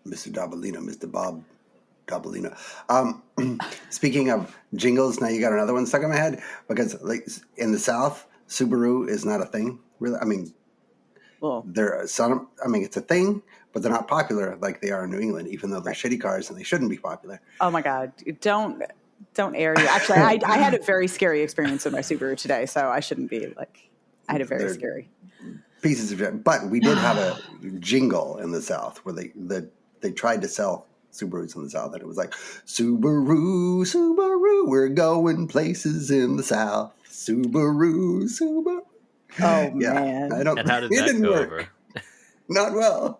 Mr. Dabalina, Mr. Bob Dabalina. Speaking of jingles, now you got another one stuck in my head because, like, in the South, Subaru is not a thing. Really, I mean, there are some. I mean, it's a thing, but they're not popular like they are in New England, even though they're shitty cars and they shouldn't be popular. Oh my God! Don't air you. Actually, I had a very scary experience with my Subaru today, so I shouldn't be like. I had a very scary pieces of shit. But we did have a jingle in the South where they tried to sell Subarus in the South, and it was like, Subaru, Subaru, we're going places in the South. Subaru, Subaru. Oh, man. And how did that go over? Not well.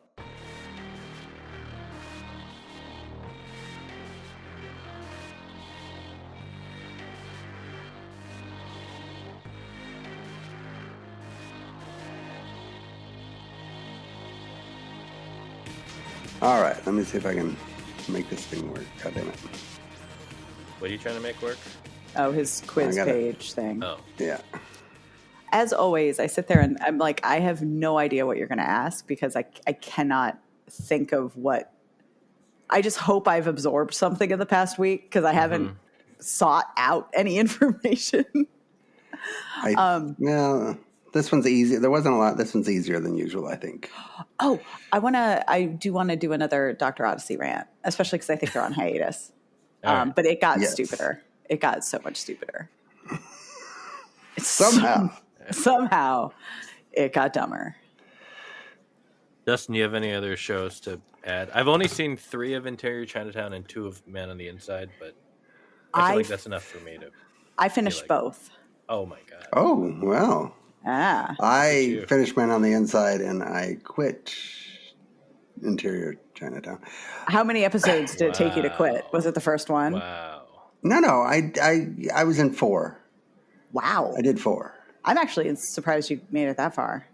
All right, let me see if I can make this thing work. God damn it. What are you trying to make work? Oh, his quiz page thing. Oh. Yeah. As always, I sit there and I'm like, I have no idea what you're going to ask because I cannot think of what. I just hope I've absorbed something in the past week because I haven't sought out any information. Yeah, this one's easy. There wasn't a lot. This one's easier than usual, I think. Oh, I do want to do another Dr. Odyssey rant, especially because I think they're on hiatus. But it got stupider. It got so much stupider. Somehow it got dumber. Dustin, you have any other shows to add? I've only seen 3 of Interior Chinatown and 2 of Man on the Inside, but I feel like that's enough for me to. I finished both. Oh my God. Oh, wow. I finished Man on the Inside and I quit Interior Chinatown. How many episodes did it take you to quit? Was it the first one? Wow. No. I was in 4. Wow. I did 4. I'm actually surprised you made it that far.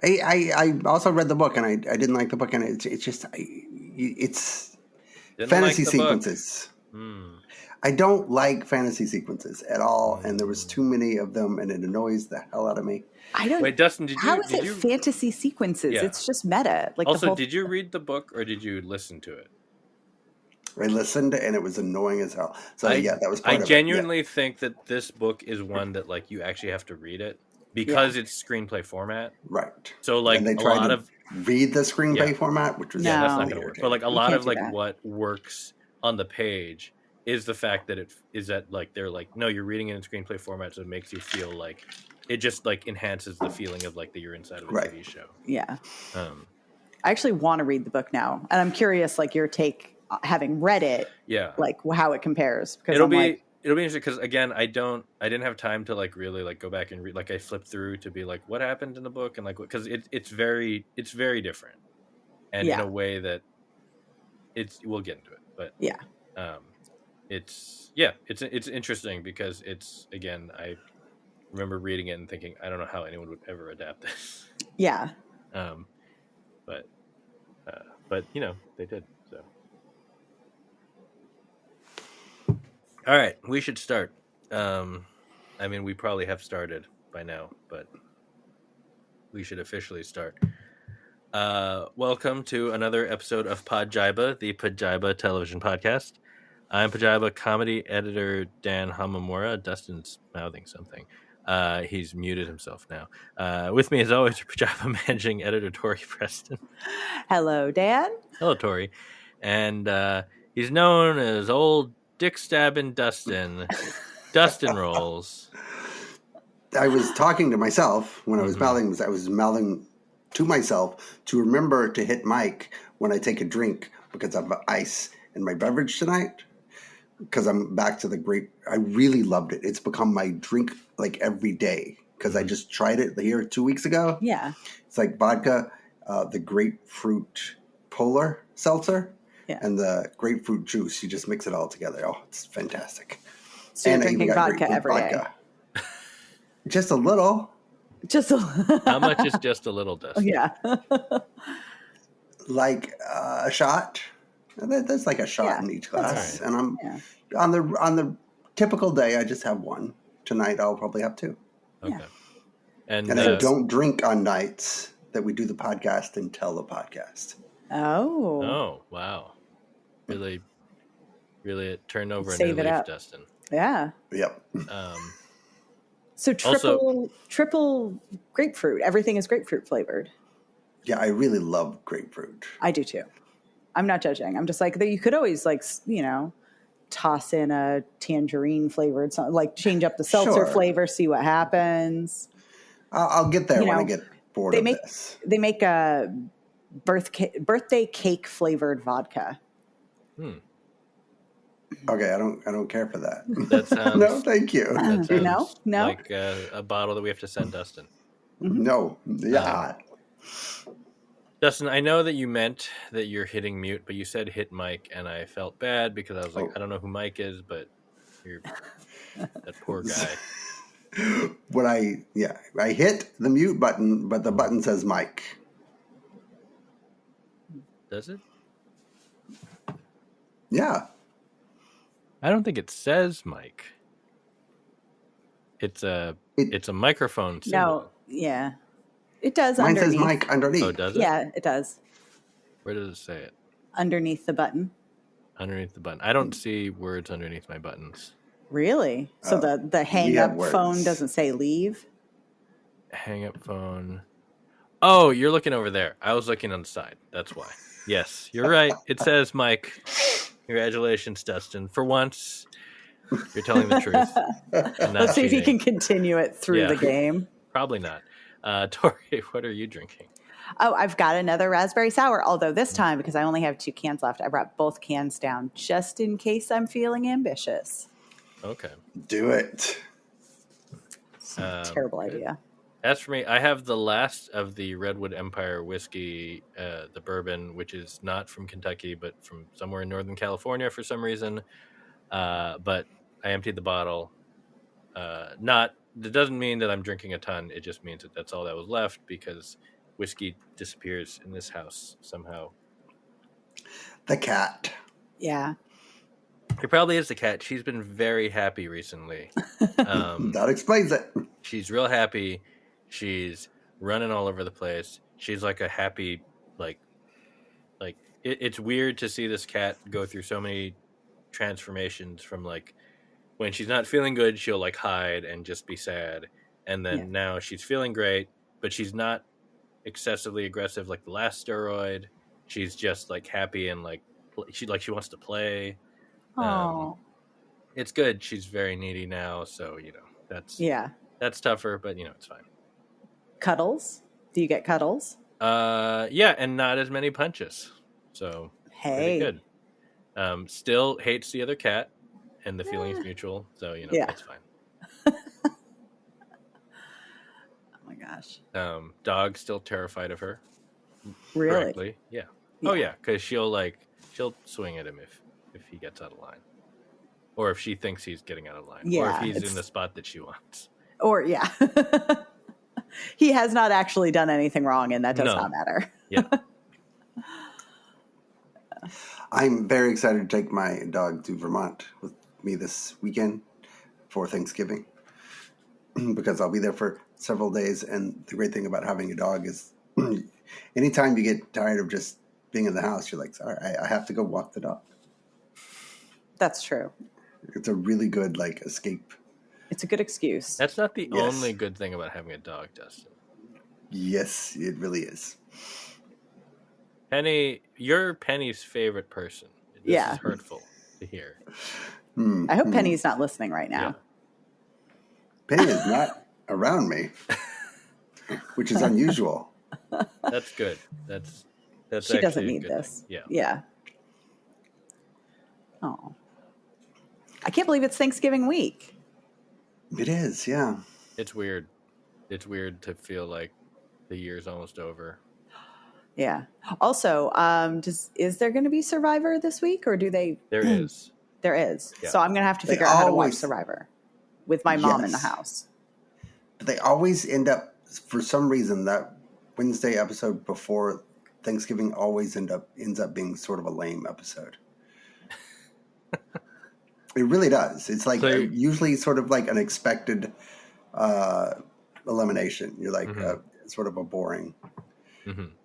I also read the book and I didn't like the book, and it's just it's fantasy sequences. I don't like fantasy sequences at all, and there was too many of them, and it annoys the hell out of me. I don't. Wait, Dustin, how is it fantasy sequences? Yeah. It's just meta. Like also, did you read the book or did you listen to it? I listened, and it was annoying as hell. So that was part of it. I genuinely think that this book is one that like you actually have to read it because it's screenplay format. Right. So like and they tried to read the screenplay format, which was that's not going to work. But like a lot of like what works on the page is the fact that it is that like they're like, no, you're reading it in screenplay format, so it makes you feel like it just like enhances the feeling of like that you're inside of a TV show. Yeah. I actually want to read the book now, and I'm curious, like your take, having read it. Yeah. Like how it compares. Because it'll be interesting because again, I didn't have time to like really like go back and read. Like I flipped through to be like, what happened in the book, and like because it's very different, and in a way that we'll get into it, but it's interesting because it's, again, I remember reading it and thinking, I don't know how anyone would ever adapt this. Yeah. But you know, they did. So, all right, we should start. I mean, we probably have started by now, but we should officially start. Welcome to another episode of Podjiba, the Podjiba television podcast. I'm Podjiba comedy editor Dan Hamamura. Dustin's mouthing something. He's muted himself now. With me, as always, Podjiba managing editor Tori Preston. Hello, Dan. Hello, Tori. And he's known as Old Dick Stabbing Dustin. Dustin rolls. I was talking to myself when I was mouthing. I was mouthing to myself to remember to hit mic when I take a drink because I have ice in my beverage tonight. Because I'm back to the grape. I really loved it. It's become my drink like every day because I just tried it here 2 weeks ago. Yeah. It's like vodka, the grapefruit polar seltzer, and the grapefruit juice. You just mix it all together. Oh, it's fantastic. So you're drinking vodka every day? Just a little. Just a little. How much is just a little, Dustin? Yeah. Like a shot. There's like a shot in each glass, and I'm on the typical day. I just have one. Tonight I'll probably have 2. Okay, and I don't drink on nights that we do the podcast and tell the podcast. Oh. Oh, wow. Really, really it turned over a Save new it leaf, up. Dustin. Yeah. Yep. So triple grapefruit. Everything is grapefruit flavored. Yeah, I really love grapefruit. I do too. I'm not judging. I'm just like, you could always toss in a tangerine flavored something, like change up the seltzer Sure. flavor, see what happens. I'll get there You when I know, get bored They of make this. they make a birthday cake flavored vodka. Okay, I don't care for that. That sounds No, thank you. that sounds No? like a bottle that we have to send Dustin. No. Yeah. Dustin, I know that you meant that you're hitting mute, but you said hit Mike, and I felt bad because I was like, I don't know who Mike is, but you're that poor guy. When I hit the mute button, but the button says Mike. Does it? Yeah. I don't think it says Mike. It's a microphone symbol. No, yeah, it does. Mine underneath. says Mike underneath. Oh, does it? Yeah, it does. Where does it say it? Underneath the button. Underneath the button. I don't see words underneath my buttons. Really? So the hang up phone doesn't say leave? Hang up phone. Oh, you're looking over there. I was looking on the side. That's why. Yes, you're right. It says Mike. Congratulations, Dustin. For once, you're telling the truth. Let's see if he can continue it through the game. Probably not. Tori, what are you drinking? Oh, I've got another raspberry sour, although this time, because I only have 2 cans left, I brought both cans down just in case I'm feeling ambitious. Okay. Do it. Terrible idea. As for me, I have the last of the Redwood Empire whiskey, the bourbon, which is not from Kentucky, but from somewhere in Northern California for some reason. But I emptied the bottle. That doesn't mean that I'm drinking a ton. It just means that that's all that was left because whiskey disappears in this house somehow. The cat. Yeah. It probably is the cat. She's been very happy recently. That explains it. She's real happy. She's running all over the place. She's like a happy, it's weird to see this cat go through so many transformations from like when she's not feeling good, she'll like hide and just be sad. And then now she's feeling great, but she's not excessively aggressive like the last steroid. She's just like happy and like she wants to play. It's good. She's very needy now, so that's tougher, but it's fine. Cuddles? Do you get cuddles? Yeah, and not as many punches. So pretty good. Still hates the other cat, and the feeling's mutual. So it's fine. Oh my gosh. Dog's still terrified of her. Really? Correctly. Yeah. Oh yeah, because she'll swing at him if he gets out of line, or if she thinks he's getting out of line, or if he's in the spot that she wants. Or he has not actually done anything wrong, and that does not matter. Yeah. I'm very excited to take my dog to Vermont with me this weekend for Thanksgiving because I'll be there for several days. And the great thing about having a dog is anytime you get tired of just being in the house, you're like, sorry, I have to go walk the dog. That's true. It's a really good escape. It's a good excuse. That's not the only good thing about having a dog, Dustin. Yes, it really is. Penny, you're Penny's favorite person. This is hurtful to hear. I hope Penny's not listening right now. Yeah. Penny is not around me, which is unusual. That's good. That's she doesn't need this. Thing. Yeah. Oh. I can't believe it's Thanksgiving week. It is, yeah. It's weird. It's weird to feel like the year's almost over. Yeah. Also, is there going to be Survivor this week, or do they? There is. There is. Yeah. So I'm going to have to figure out how to watch Survivor with my mom in the house. But they always end up, for some reason, that Wednesday episode before Thanksgiving always ends up being sort of a lame episode. It really does. It's usually sort of like an expected elimination. You're like sort of a boring.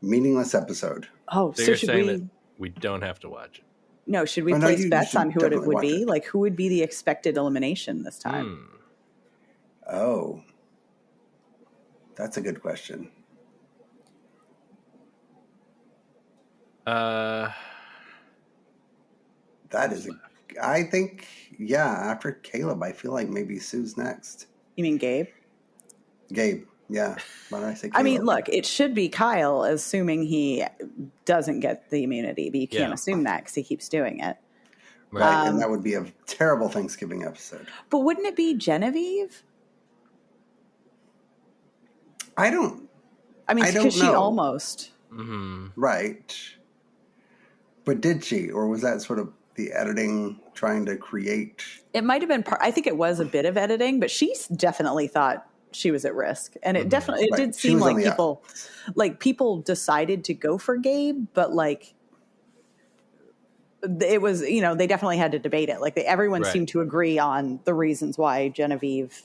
Meaningless episode. Oh, So so you're should saying we? that we don't have to watch it? No, should we Oh, no, place you bets should on who it definitely would watch be? it. Like, who would be the expected elimination this time? Oh, that's a good question. That is, I think, after Caleb, I feel like maybe Sue's next. You mean Gabe? Gabe, yeah. Why did I say Caleb? I mean, look, it should be Kyle, assuming he doesn't get the immunity, but you can't assume that because he keeps doing it. Right, and that would be a terrible Thanksgiving episode. But wouldn't it be Genevieve? I don't because know. she almost. Right. But did she? Or was that sort of the editing trying to create? It might have been I think it was a bit of editing, but she definitely thought she was at risk. And it definitely, it did seem like people decided to go for Gabe, but like, it was, they definitely had to debate it. Like everyone seemed to agree on the reasons why Genevieve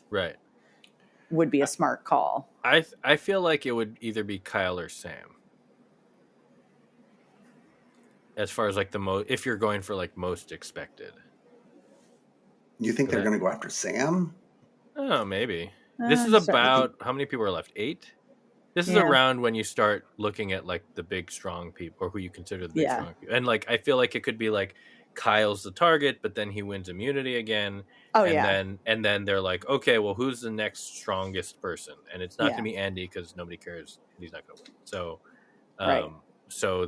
would be a smart call. I feel like it would either be Kyle or Sam. As far as like if you're going for like most expected. You think they're going to go after Sam? Oh, maybe. This is about, how many people are left? 8? This is around when you start looking at like the big strong people, or who you consider the big strong people. And like, I feel like it could be like Kyle's the target, but then he wins immunity again. Oh, and then they're like, okay, well, who's the next strongest person? And it's not going to be Andy because nobody cares. He's not going to win. So, so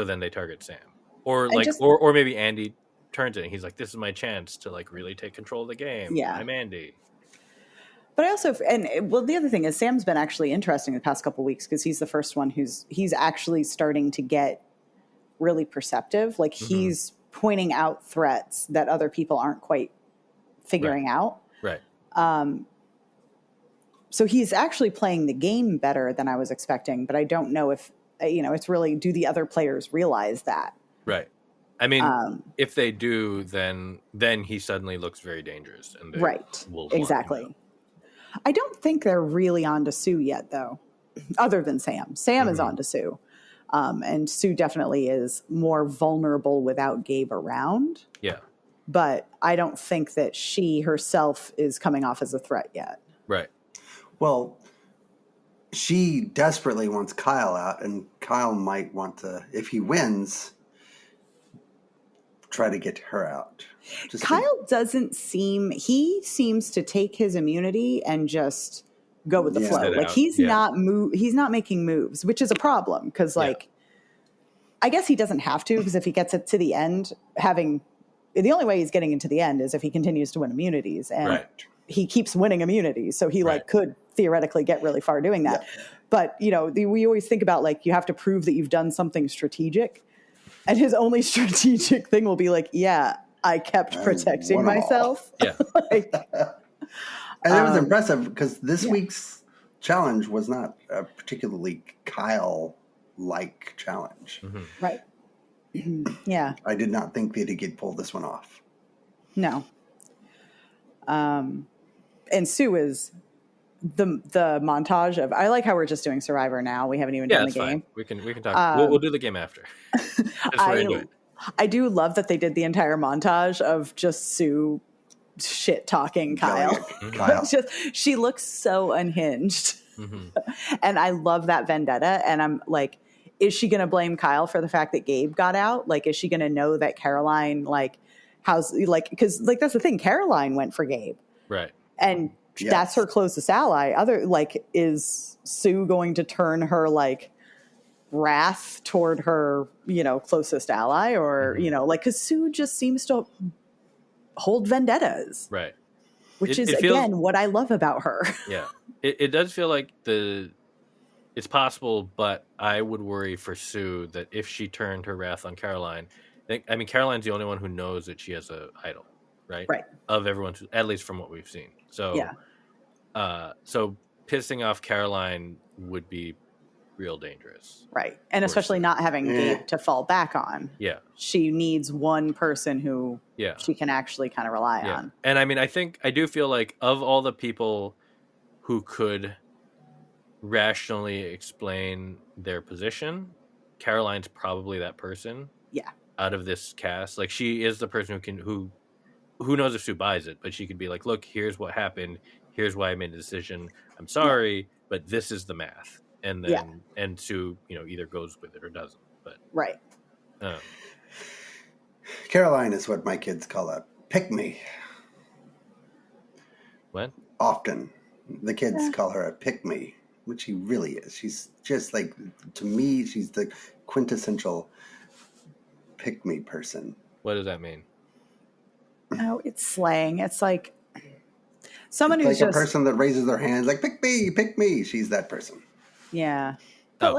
then they target Sam, or like, or maybe Andy turns it and he's like, this is my chance to like really take control of the game. Yeah, I'm Andy. But I also, the other thing is Sam's been actually interesting the past couple of weeks because he's the first one he's actually starting to get really perceptive. Like he's pointing out threats that other people aren't quite figuring out. Right. So he's actually playing the game better than I was expecting, but I don't know if, it's really, do the other players realize that? Right. I mean, if they do, then he suddenly looks very dangerous. And will exactly. I don't think they're really on to Sue yet, though, other than Sam. Sam is on to Sue. And Sue definitely is more vulnerable without Gabe around. Yeah. But I don't think that she herself is coming off as a threat yet. Right. Well, she desperately wants Kyle out, and Kyle might want to, if he wins, try to get her out. Kyle he seems to take his immunity and just go with the flow. Like he's not making moves, which is a problem because I guess he doesn't have to, because if he gets it to the end, the only way he's getting into the end is if he continues to win immunities, and he keeps winning immunities. So he could theoretically get really far doing that. Yeah. But, we always think about you have to prove that you've done something strategic. And his only strategic thing will be I kept protecting myself. Yeah. And it was impressive because this week's challenge was not a particularly Kyle-like challenge. Right. Yeah. I did not think that he could pull this one off. No. And Sue is the montage of, I like how we're just doing Survivor now. We haven't even done the game. Fine. We can talk. We'll do the game after. I do love that they did the entire montage of just Sue shit talking Kyle. She looks so unhinged. And I love that vendetta. And I'm like, is she going to blame Kyle for the fact that Gabe got out? Like, is she going to know that Caroline, because that's the thing. Caroline went for Gabe. Right. And that's her closest ally. Is Sue going to turn her wrath toward her, closest ally, or, because Sue just seems to hold vendettas. Right. Which is, again, what I love about her. Yeah. It does feel like it's possible, but I would worry for Sue that if she turned her wrath on Caroline, Caroline's the only one who knows that she has an idol, right? Right. Of everyone, at least from what we've seen. So, so pissing off Caroline would be real dangerous. Right. And especially not having Gabe to fall back on. Yeah. She needs one person who she can actually kind of rely on. And I do feel like of all the people who could rationally explain their position, Caroline's probably that person. Yeah. Out of this cast, like she is the person who knows if Sue buys it, but she could be like, look, here's what happened, here's why I made the decision, I'm sorry, but this is the math. And then and Sue, either goes with it or doesn't. But Right. Caroline is what my kids call a pick-me. What? Often. The kids call her a pick-me, which she really is. She's just like, to me, she's the quintessential pick-me person. What does that mean? Oh, it's slang. It's like someone It's who's like just a person that raises their hand, like, pick me, pick me. She's that person. Yeah. But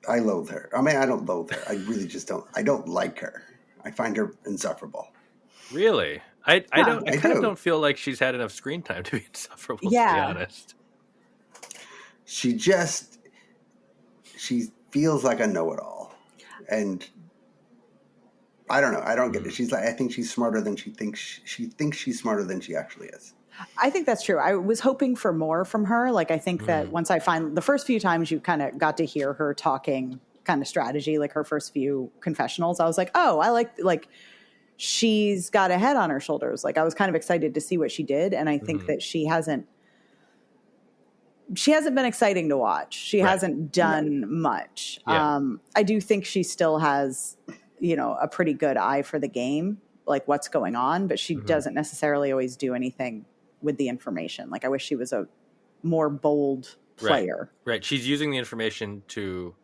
I loathe her. I mean, I don't loathe her. I really just don't. I don't like her. I find her insufferable. Really? I don't feel like she's had enough screen time to be insufferable, to be honest. She feels like a know-it-all. And I don't know. I don't get it. She's like, I think she's smarter than she thinks she's smarter than she actually is. I think that's true. I was hoping for more from her. Like, I think that once the first few times you kind of got to hear her talking kind of strategy, like her first few confessionals, I was like, oh, I like she's got a head on her shoulders. Like, I was kind of excited to see what she did. And I think that she hasn't been exciting to watch. She hasn't done much. Yeah. I do think she still has, a pretty good eye for the game, like what's going on, but she doesn't necessarily always do anything with the information. Like, I wish she was a more bold player. Right. She's using the information to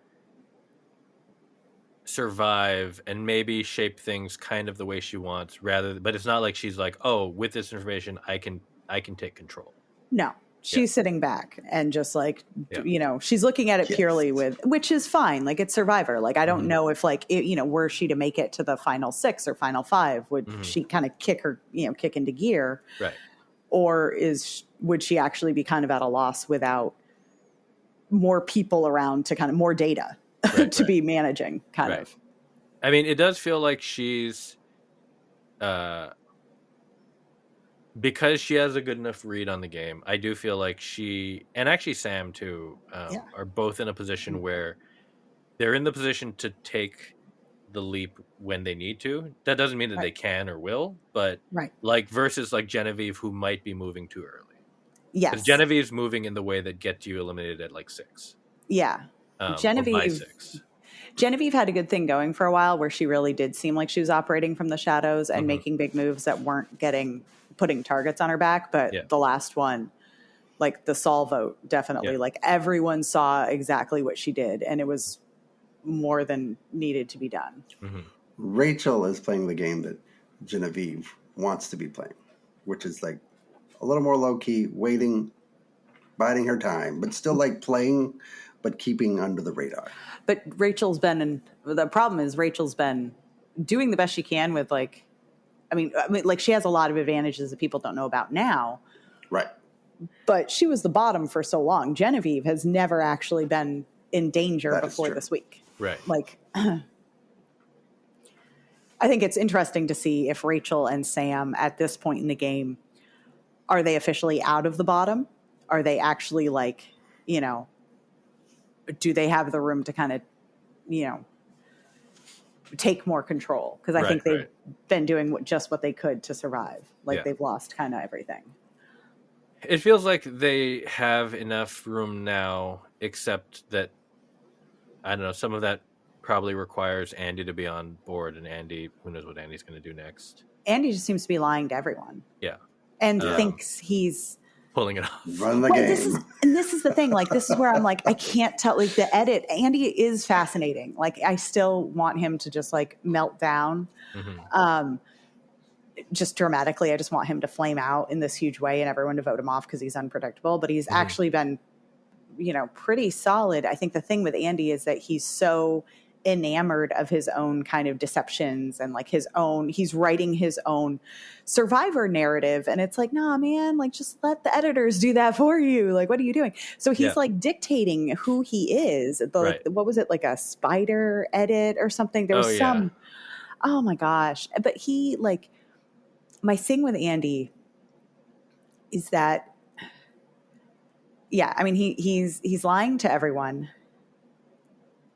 survive and maybe shape things kind of the way she wants, but it's not like she's like, oh, with this information, I can take control. No, she's sitting back and just like, she's looking at it purely which is fine. Like, it's Survivor. Like, I don't know if were she to make it to the final 6 or final 5, would she kind of kick into gear? Right. Or would she actually be kind of at a loss without more people around to kind of more data to be managing kind of? I mean, it does feel like she's, because she has a good enough read on the game, I do feel like she, and actually Sam too, are both in a position where they're in the position to take the leap when they need to. That doesn't mean that they can or will, but like versus like Genevieve, who might be moving too early. Yes. Because Genevieve's moving in the way that gets you eliminated at like 6. Yeah. Genevieve had a good thing going for a while where she really did seem like she was operating from the shadows and making big moves that weren't putting targets on her back. But the last one, like the Saul vote, definitely, like everyone saw exactly what she did, and it was more than needed to be done. Rachel is playing the game that Genevieve wants to be playing, which is like a little more low-key, waiting, biding her time, but still like playing, but keeping under the radar. But the problem is Rachel's been doing the best she can with like, I mean, like she has a lot of advantages that people don't know about now. Right. But she was the bottom for so long. Genevieve has never actually been in danger before this week. Right. Like, I think it's interesting to see if Rachel and Sam at this point in the game, are they officially out of the bottom? Are they actually like, do they have the room to kind of, take more control? Because I think they've been doing just what they could to survive. Like they've lost kind of everything. It feels like they have enough room now, except that, I don't know, some of that probably requires Andy to be on board, and Andy, who knows what Andy's going to do next. Andy just seems to be lying to everyone. Yeah. And thinks he's pulling it off. Run the game. This is the thing. Like, this is where I'm like, I can't tell. Like, the edit, Andy is fascinating. Like, I still want him to just like melt down. Just dramatically. I just want him to flame out in this huge way and everyone to vote him off because he's unpredictable. But he's actually been, pretty solid. I think the thing with Andy is that he's so enamored of his own kind of deceptions and like he's writing his own Survivor narrative, and it's like, nah, man, like just let the editors do that for you. Like, what are you doing? So he's like dictating who he is. What was it, like a spider edit or something? There was oh my gosh. But he, like, my thing with Andy is that yeah, I mean, he's lying to everyone,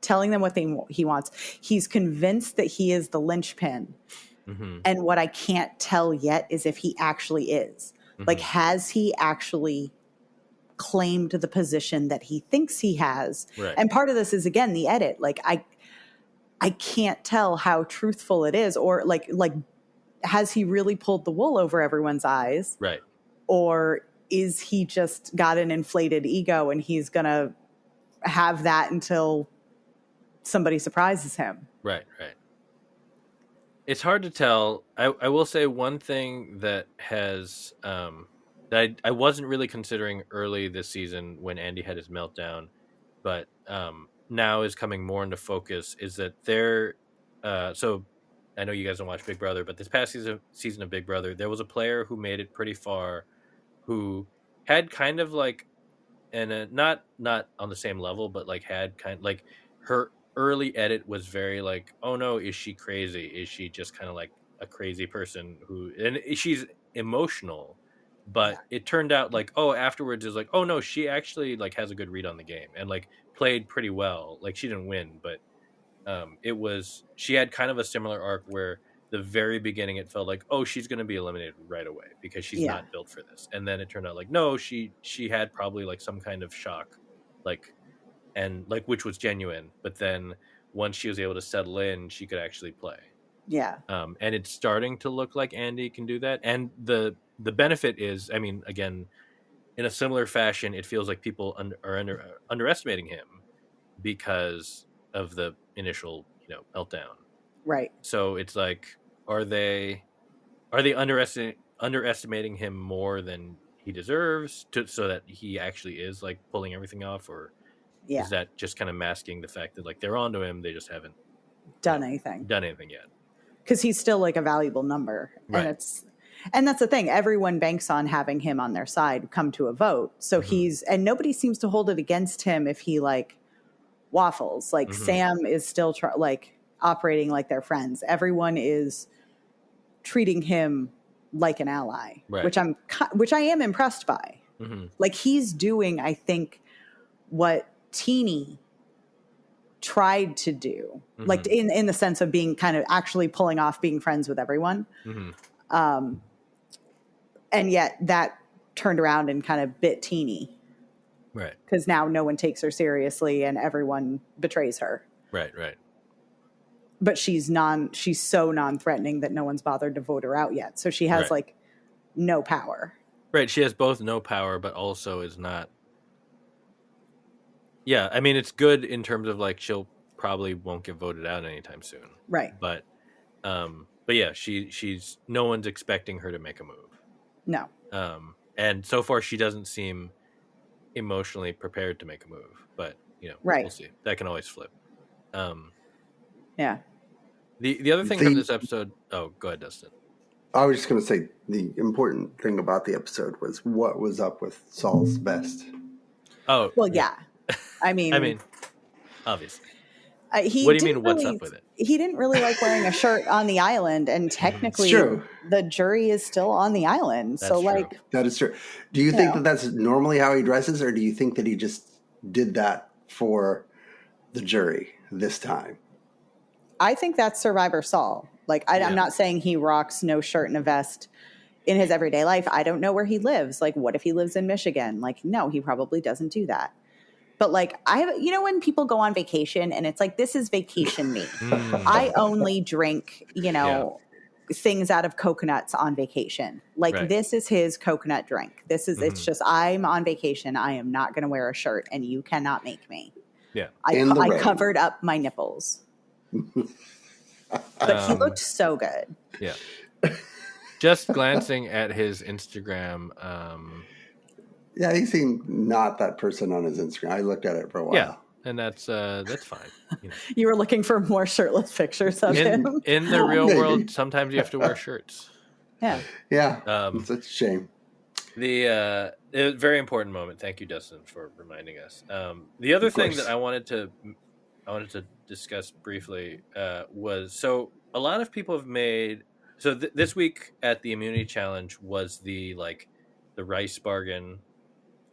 telling them what he wants. He's convinced that he is the linchpin. Mm-hmm. And what I can't tell yet is if he actually is. Mm-hmm. Like, has he actually claimed the position that he thinks he has? Right. And part of this is, again, the edit. Like, I can't tell how truthful it is, or like has he really pulled the wool over everyone's eyes? Right. Or is he just got an inflated ego and he's going to have that until somebody surprises him? Right. It's hard to tell. I will say one thing that has that I wasn't really considering early this season when Andy had his meltdown, but now is coming more into focus is that so I know you guys don't watch Big Brother, but this past season of Big Brother, there was a player who made it pretty far who had kind of like, and not on the same level, but like had kind of like her early edit was very like, oh no, is she crazy? Is she just kind of like a crazy person who, and she's emotional, but it turned out like, oh, afterwards is like, oh no, she actually like has a good read on the game and like played pretty well. Like she didn't win, but she had kind of a similar arc where the very beginning it felt like, oh, she's going to be eliminated right away because she's not built for this, and then it turned out like, no, she had probably like some kind of shock, like, and like, which was genuine, but then once she was able to settle in, she could actually play. And it's starting to look like Andy can do that, and the benefit is, I mean, again, in a similar fashion, it feels like people are underestimating him because of the initial meltdown. Right. So it's like, are they underestimating him more than he deserves so that he actually is like pulling everything off, or is that just kind of masking the fact that like they're onto him, they just haven't done anything yet? Because he's still like a valuable number, right. And that's the thing. Everyone banks on having him on their side come to a vote. So and nobody seems to hold it against him if he like waffles. Like Sam is still operating like they're friends. Everyone is treating him like an ally, right. which I am impressed by. Like he's doing, I think, what Teeny tried to do, like in the sense of being kind of actually pulling off being friends with everyone. And yet that turned around and kind of bit Teeny. Right. Because now no one takes her seriously and everyone betrays her. Right. But she's so non-threatening that no one's bothered to vote her out yet. So she has like no power. Right. She has both no power, but also is not. Yeah. I mean, it's good in terms of like, she'll probably won't get voted out anytime soon. Right. But yeah, she's no one's expecting her to make a move. No. And so far she doesn't seem emotionally prepared to make a move, but we'll see. That can always flip. Yeah. The other thing from this episode. Oh, go ahead, Dustin. I was just going to say the important thing about the episode was what was up with Saul's vest. Oh, well, yeah. I mean, obviously. What do you mean? What's up with it? He didn't really like wearing a shirt on the island, and technically, the jury is still on the island. That's so, true. That is true. Do you think that that's normally how he dresses, or do you think that he just did that for the jury this time? I think that's Survivor Saul. Like, I'm not saying he rocks no shirt and a vest in his everyday life. I don't know where he lives. Like, what if he lives in Michigan? Like, no, he probably doesn't do that. But like, when people go on vacation and it's like, this is vacation me. I only drink, things out of coconuts on vacation. Like this is his coconut drink. This is, it's just, I'm on vacation. I am not going to wear a shirt and you cannot make me. Yeah. I covered up my nipples. But he looked so good. Yeah. Just glancing at his Instagram, yeah, he seemed not that person on his Instagram. I looked at it for a while. Yeah, and that's fine. You were looking for more shirtless pictures of him? In the real world, sometimes you have to wear shirts. Yeah. Yeah, it's a shame. The very important moment. Thank you, Dustin, for reminding us. The other thing that I wanted to discuss briefly was, so a lot of people have made, so this week at the Immunity Challenge was the rice bargain.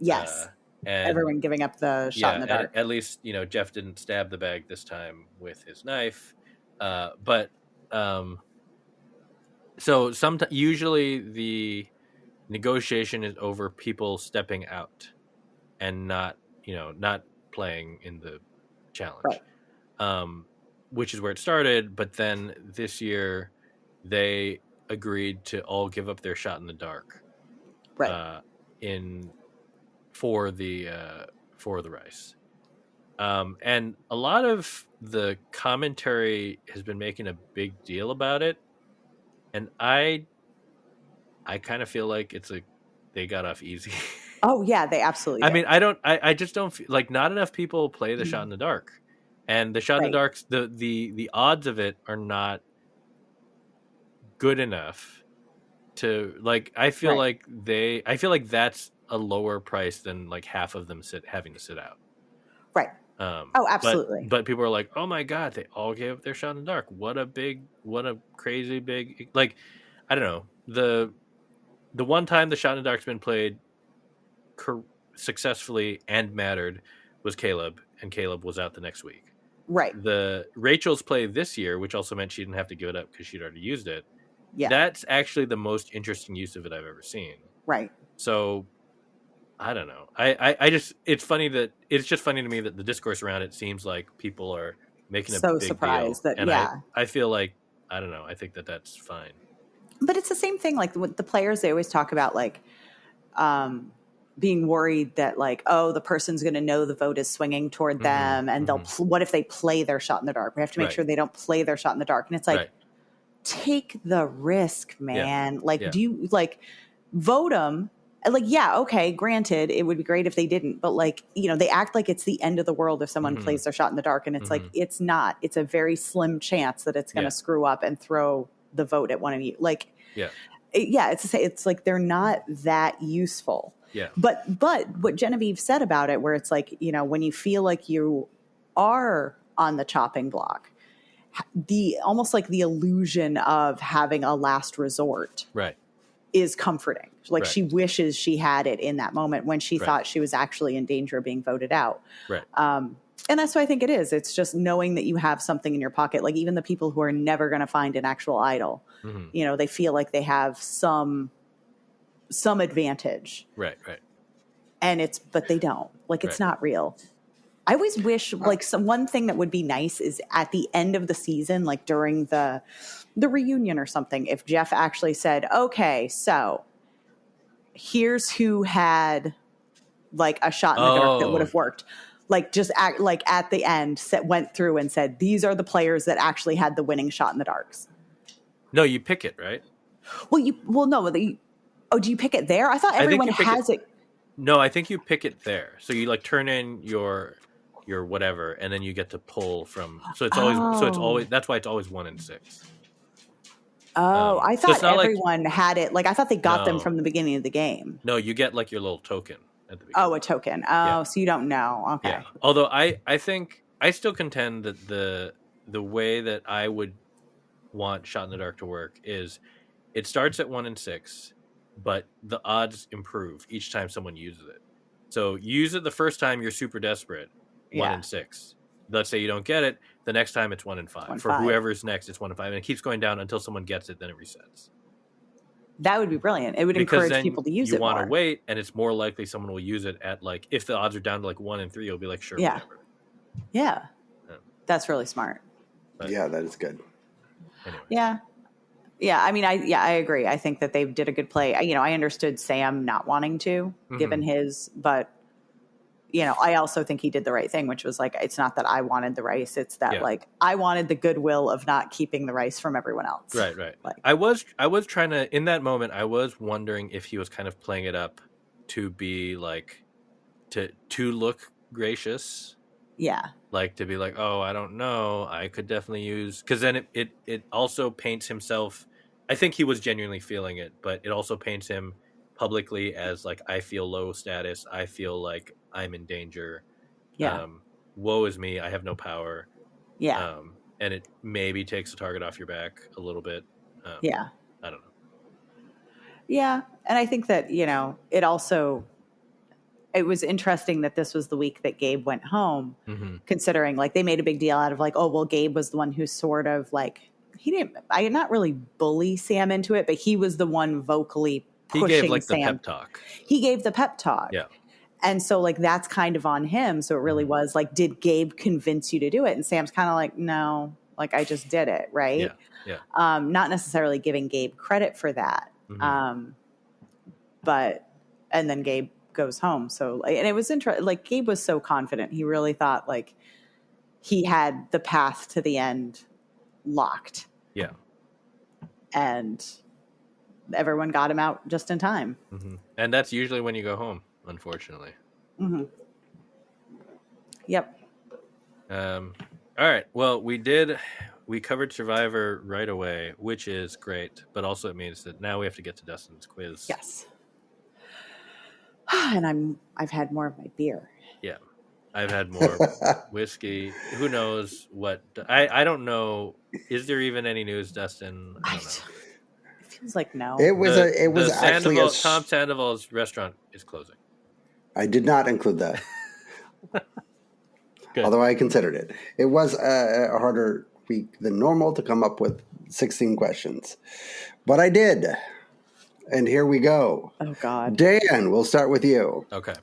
Yes. and everyone giving up the shot in the dark. at least Jeff didn't stab the bag this time with his knife, but so usually the negotiation is over people stepping out and not playing in the challenge, which is where it started. But then this year they agreed to all give up their shot in the dark, for the rice. And a lot of the commentary has been making a big deal about it, and I kind of feel like they got off easy. Oh yeah, they absolutely did. I mean, I just don't feel like not enough people play the shot in the dark, and the shot in the dark, the odds of it are not good enough to like. I feel like that's a lower price than like half of them having to sit out. Right. Oh, absolutely. But people are like, oh my God, they all gave up their shot in the dark. What a crazy big, like, I don't know. The one time the shot in the dark's been played successfully and mattered was Caleb, and Caleb was out the next week. Right. The Rachel's play this year, which also meant she didn't have to give it up because she'd already used it. Yeah. That's actually the most interesting use of it I've ever seen. Right. So I don't know. I just it's just funny to me that the discourse around it seems like people are making a big surprised deal. that and I feel like I don't know. I think that's fine. But it's the same thing. Like with the players, they always talk about like being worried that like, oh, the person's going to know the vote is swinging toward them, and they'll what if they play their shot in the dark? We have to make sure they don't play their shot in the dark. And it's like, take the risk, man. Do you like vote them? Like, yeah, okay, granted, it would be great if they didn't, but like, they act like it's the end of the world if someone plays their shot in the dark, and it's like, it's not. It's a very slim chance that it's going to screw up and throw the vote at one of you. Like, it's like they're not that useful. Yeah. But what Genevieve said about it, where it's like, when you feel like you are on the chopping block, almost like the illusion of having a last resort is comforting. Like she wishes she had it in that moment when she thought she was actually in danger of being voted out. Right. And that's what I think it is. It's just knowing that you have something in your pocket. Like even the people who are never going to find an actual idol, they feel like they have some advantage. Right. But they don't. Like it's not real. I always wish like one thing that would be nice is at the end of the season, like during the reunion or something, if Jeff actually said, okay, so here's who had like a shot in the dark that would have worked. Like just like at the end went through and said, these are the players that actually had the winning shot in the darks. No, you pick it, right? No. Do you pick it there? I thought everyone has it. No, I think you pick it there. So you like turn in your whatever, and then you get to pull from. So it's always that's why it's always 1 in 6. I thought everyone had it. Like I thought they got them from the beginning of the game. No, you get like your little token at the beginning. Oh, a token. Oh, so you don't know. Okay. Yeah. Although I think I still contend that the way that I would want Shot in the Dark to work is it starts at 1 in 6, but the odds improve each time someone uses it. So use it the first time you're super desperate, 1 in 6. Let's say you don't get it, the next time it's 1 in 5. For whoever's next, it's 1 in 5, and it keeps going down until someone gets it, then it resets. That would be brilliant. It would encourage people to use it more. You want to wait, and it's more likely someone will use it at like if the odds are down to like 1 in 3, you'll be like, sure, whatever. Yeah, that's really smart. But, yeah, that is good. Anyway. Yeah. I mean, I agree. I think that they did a good play. I understood Sam not wanting to, given his, but I also think he did the right thing, which was like, it's not that I wanted the rice. It's that like, I wanted the goodwill of not keeping the rice from everyone else. Right. Like, I was trying to, in that moment, I was wondering if he was kind of playing it up to be like, to look gracious. Yeah. Like to be like, oh, I don't know. I could definitely use, because then it also paints himself. I think he was genuinely feeling it, but it also paints him publicly as like, I feel low status. I feel like I'm in danger. Yeah. Woe is me. I have no power. Yeah. And it maybe takes the target off your back a little bit. Yeah. I don't know. Yeah. And I think that, it also, it was interesting that this was the week that Gabe went home, Mm-hmm. considering like they made a big deal out of like, oh, well, Gabe was the one who sort of like, I did not really bully Sam into it, but he was the one vocally pushing He gave like Sam. the pep talk. He gave the pep talk. Yeah. And so like, that's kind of on him. So it really was like, did Gabe convince you to do it? And Sam's kind of like, no, like I just did it. Right. Yeah. Not necessarily giving Gabe credit for that. Mm-hmm. But, and then Gabe goes home. So, and it was interesting. Like Gabe was so confident. He really thought like he had the path to the end locked. Yeah. And everyone got him out just in time. Mm-hmm. And that's usually when you go home, unfortunately. Mm-hmm. Yep. All right. Well, we covered Survivor right away, which is great, but also it means that now we have to get to Dustin's quiz. Yes. And I've had more of my beer. Yeah. I've had more whiskey. Who knows what? I don't know. Is there even any news, Dustin? I don't know. It feels like no. It was actually Tom Sandoval's restaurant is closing. I did not include that. Good. Although I considered it. It was a harder week than normal to come up with 16 questions. But I did. And here we go. Oh, God. Dan, we'll start with you. Okay.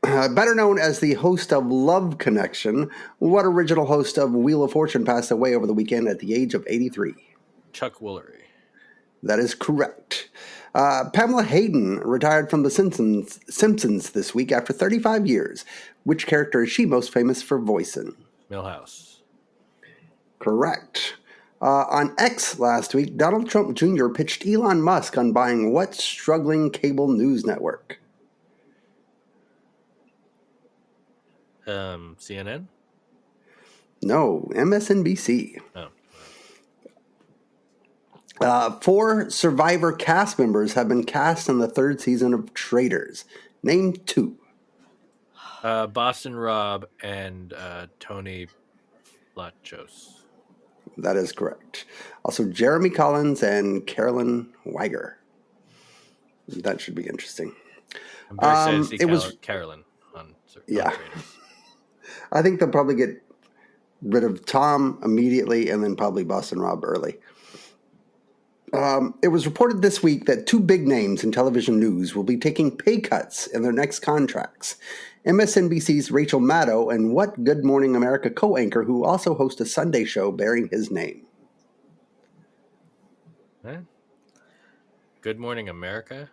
Better known as the host of Love Connection, what original host of Wheel of Fortune passed away over the weekend at the age of 83? Chuck Woolery. That is correct. Pamela Hayden retired from The Simpsons this week after 35 years. Which character is she most famous for voicing? Milhouse. Correct. On X last week, Donald Trump Jr. pitched Elon Musk on buying what struggling cable news network? CNN? No, MSNBC. Oh. 4 Survivor cast members have been cast in the 3rd season of Traitors. Name 2. Boston Rob and Tony Lachos. That is correct. Also, Jeremy Collins and Carolyn Weiger. That should be interesting. I'm very excited to see Carolyn on Traitors. I think they'll probably get rid of Tom immediately and then probably Boston Rob early. It was reported this week that 2 big names in television news will be taking pay cuts in their next contracts. MSNBC's Rachel Maddow and what Good Morning America co-anchor who also hosts a Sunday show bearing his name? Huh? Good Morning America?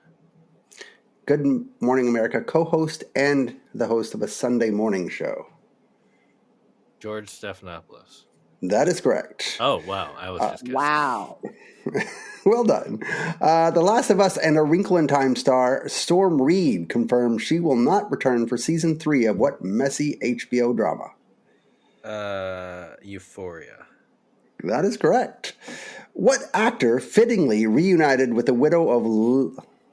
Good Morning America co-host and the host of a Sunday morning show. George Stephanopoulos. That is correct. Oh, wow. I was just guessing. Wow. Well done. The Last of Us and A Wrinkle in Time star Storm Reed confirmed she will not return for season 3 of what messy HBO drama? Euphoria. That is correct. What actor fittingly reunited with the widow of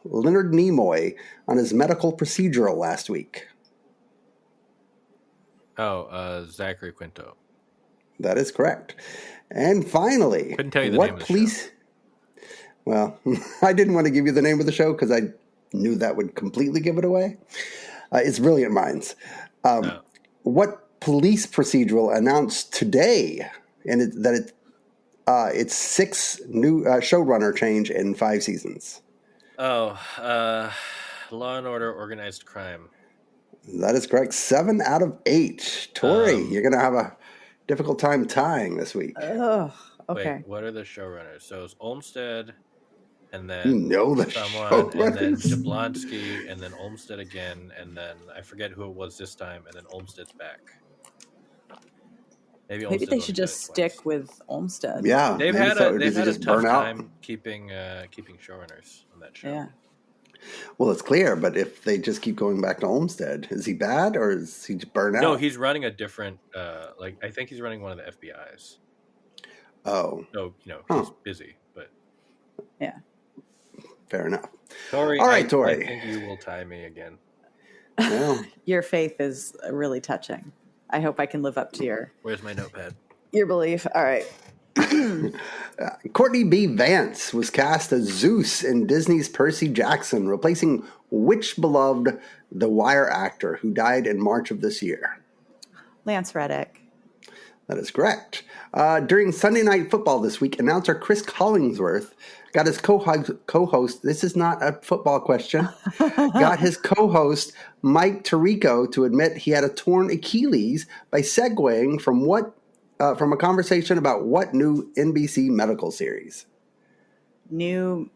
Leonard Nimoy on his medical procedural last week? Zachary Quinto. That is correct. And finally, couldn't tell you the name of the show. Well, I didn't want to give you the name of the show because I knew that would completely give it away. It's Brilliant Minds. What police procedural announced today it's 6 new showrunner change in 5 seasons? Law and Order Organized Crime. That is correct. 7 out of 8. Tori, you're going to have a difficult time tying this week. Oh, okay. Wait, what are the showrunners? So it's Olmstead, and then someone, and then Jablonski, and then Olmstead again, and then I forget who it was this time, and then Olmstead's back. Maybe they should just stick with Olmstead. Yeah, they've had a tough time keeping showrunners on that show. Yeah. Well, it's clear, but if they just keep going back to Olmstead, is he bad or is he burnt out? No, he's running a different. I think he's running one of the FBI's. Oh, so he's busy, but yeah, fair enough. Tori, all right, Tori. I think you will tie me again. Well, your faith is really touching. I hope I can live up to Where's my notepad? your belief. All right. Courtney B. Vance was cast as Zeus in Disney's Percy Jackson, replacing which beloved The Wire actor who died in March of this year? Lance Reddick. That is correct. During Sunday Night Football this week, announcer Chris Collingsworth got his co-host, this is not a football question, got his co-host Mike Tirico to admit he had a torn Achilles by segueing from a conversation about what new NBC medical series? New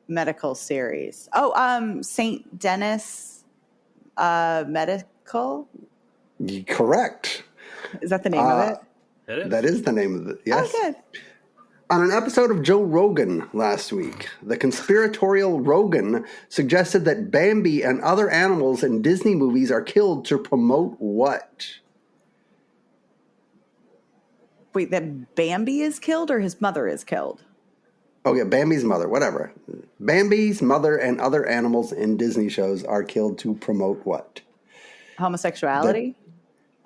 medical series. Oh, St. Dennis Medical? Correct. Is that the name of it? That is the name of it, yes. Oh, good. On an episode of Joe Rogan last week, the conspiratorial Rogan suggested that Bambi and other animals in Disney movies are killed to promote what? Wait, that Bambi is killed or his mother is killed? Oh, yeah, Bambi's mother, whatever. Bambi's mother and other animals in Disney shows are killed to promote what? Homosexuality?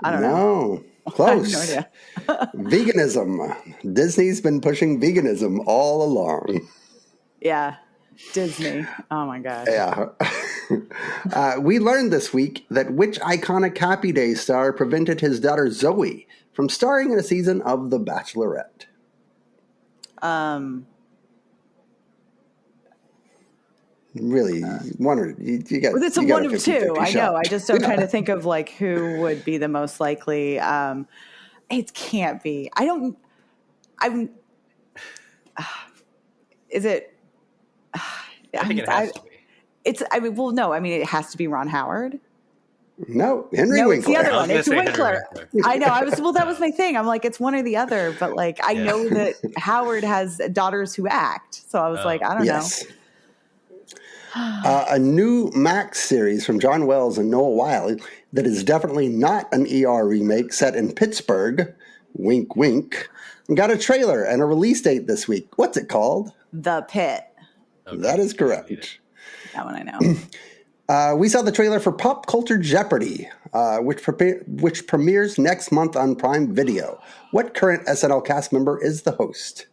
I don't know. Close. I have no idea. Veganism. Disney's been pushing veganism all along. Yeah. Disney. Oh, my God. Yeah. We learned this week that which iconic Happy Days star prevented his daughter Zoe from starring in a season of The Bachelorette? Really, one or you got. It's you a got one of 50-50 two. I shot. know. I just don't try to think of like who would be the most likely. It can't be. I'm. Is it? I think it has to be. It's. I mean, well, no. I mean, it has to be Ron Howard. No, Henry No, Winkler. it's the other I was one. gonna It's say Henry Winkler. Winkler. I know. That was my thing. I'm like, it's one or the other. But like, I know that Howard has daughters who act. So I was like, I don't know. A new Max series from John Wells and Noah Wyle that is definitely not an ER remake set in Pittsburgh, wink, wink, got a trailer and a release date this week. What's it called? The Pit. Okay. That is correct. That one I know. We saw the trailer for Pop Culture Jeopardy, which premieres next month on Prime Video. What current SNL cast member is the host?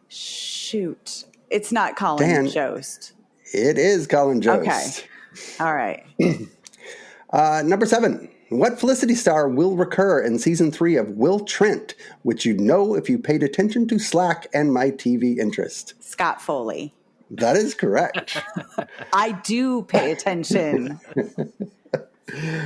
Shoot. It's not Colin Jost. It is Colin Jost. Okay. All right. Number 7. What Felicity star will recur in season 3 of Will Trent, which you'd know if you paid attention to Slack and My TV Interest? Scott Foley. That is correct. I do pay attention.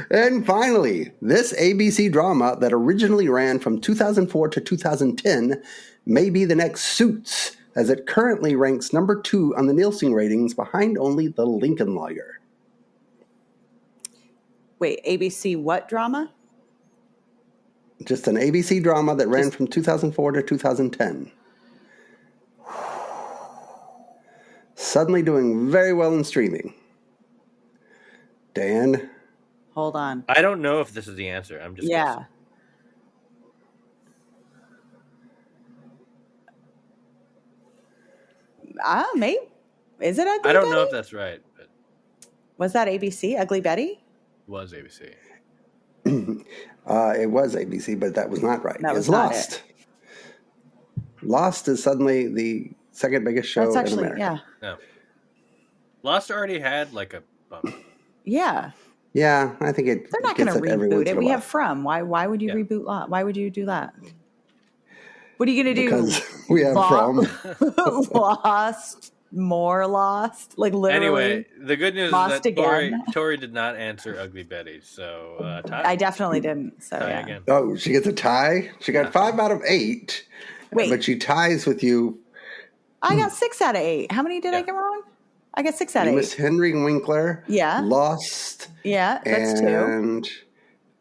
And finally, this ABC drama that originally ran from 2004 to 2010 may be the next Suits, as it currently ranks number 2 on the Nielsen ratings behind only The Lincoln Lawyer. Wait, ABC what drama? Just an ABC drama that ran from 2004 to 2010. Suddenly doing very well in streaming. Dan? Hold on. I don't know if this is the answer. I'm just guessing. Maybe. Is it Ugly Betty? I don't know if that's right, but was that ABC? Ugly Betty? it was ABC. It was ABC, but that was not right. That was it's not Lost. Lost is suddenly the second biggest show That's actually, in America. No. Lost already had like a bump. Yeah. Yeah, I think it. They're not going to reboot it. We have From. Why would you reboot Lost? Why would you do that? What are you going to do? Because we have From. Lost, more Lost, like literally. Anyway, the good news Lost is that again. Tori did not answer Ugly Betty, so tie. I definitely didn't. So tie yeah. again. Oh, she gets a tie? She got 5 out of 8. Wait. But she ties with you. I got 6 out of 8. How many did I get wrong? I got 6 out of 8. Miss Henry Winkler. Yeah. Lost. Yeah, that's 2.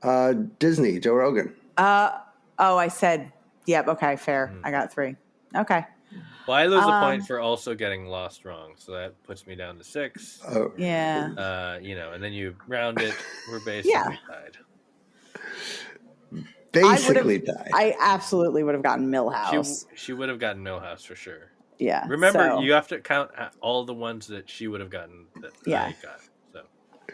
And Disney, Joe Rogan. I said, yep, okay, fair. I got 3. Okay. Well, I lose a point for also getting Lost wrong, so that puts me down to 6. Oh. Yeah. And then you round it. We're basically tied. Basically tied. I absolutely would have gotten Millhouse. She would have gotten Millhouse for sure. Yeah. Remember, so. you have to count all the ones that she would have gotten that I got. So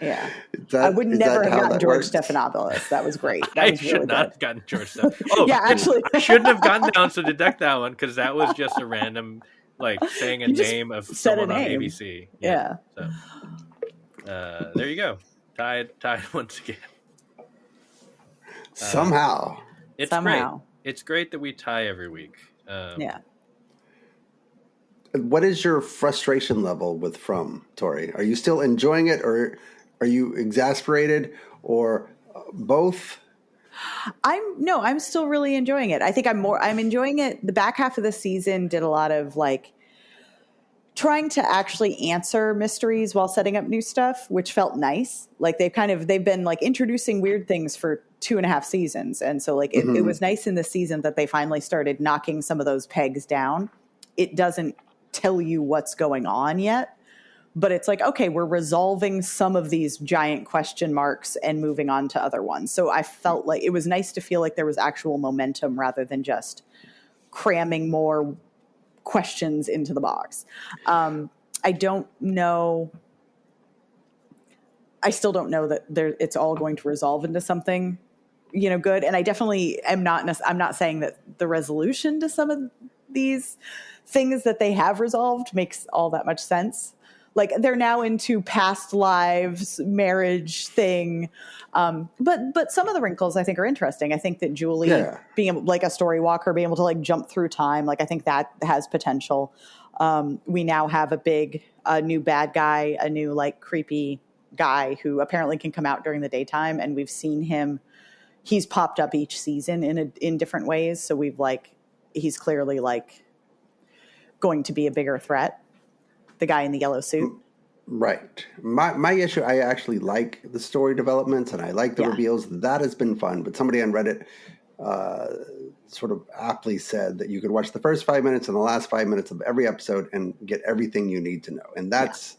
Yeah. I That, would is never that have how gotten that George works? Stephanopoulos. That was great. That I was should really not good. have gotten George stuff. Oh, Yeah, actually. I shouldn't have gotten down, so deduct that one, because that was just a random, like, saying a You just name of said a someone on name. ABC. Yeah. So there you go. Tied once again. Somehow. It's Somehow. great. It's great that we tie every week. Yeah. What is your frustration level with From, Tori? Are you still enjoying it, or are you exasperated, or both? I'm still really enjoying it. I think I'm enjoying it. The back half of the season did a lot of like trying to actually answer mysteries while setting up new stuff, which felt nice. Like they've been like introducing weird things for 2.5 seasons. And so like it was nice in the season that they finally started knocking some of those pegs down. It doesn't tell you what's going on yet, but it's like, okay, we're resolving some of these giant question marks and moving on to other ones. So I felt like it was nice to feel like there was actual momentum rather than just cramming more questions into the box. I don't know. I still don't know that it's all going to resolve into something, good. And I definitely am not. I'm not saying that the resolution to some of these things that they have resolved makes all that much sense. Like they're now into past lives, marriage thing. But some of the wrinkles I think are interesting. I think that Julie being able, like a story walker, being able to like jump through time, like I think that has potential. We now have a new bad guy, a new like creepy guy who apparently can come out during the daytime, and we've seen him. He's popped up each season in different ways. So he's clearly like going to be a bigger threat. The guy in the yellow suit. Right. My issue, I actually like the story developments and I like the reveals. That has been fun. But somebody on Reddit sort of aptly said that you could watch the first 5 minutes and the last 5 minutes of every episode and get everything you need to know. And that's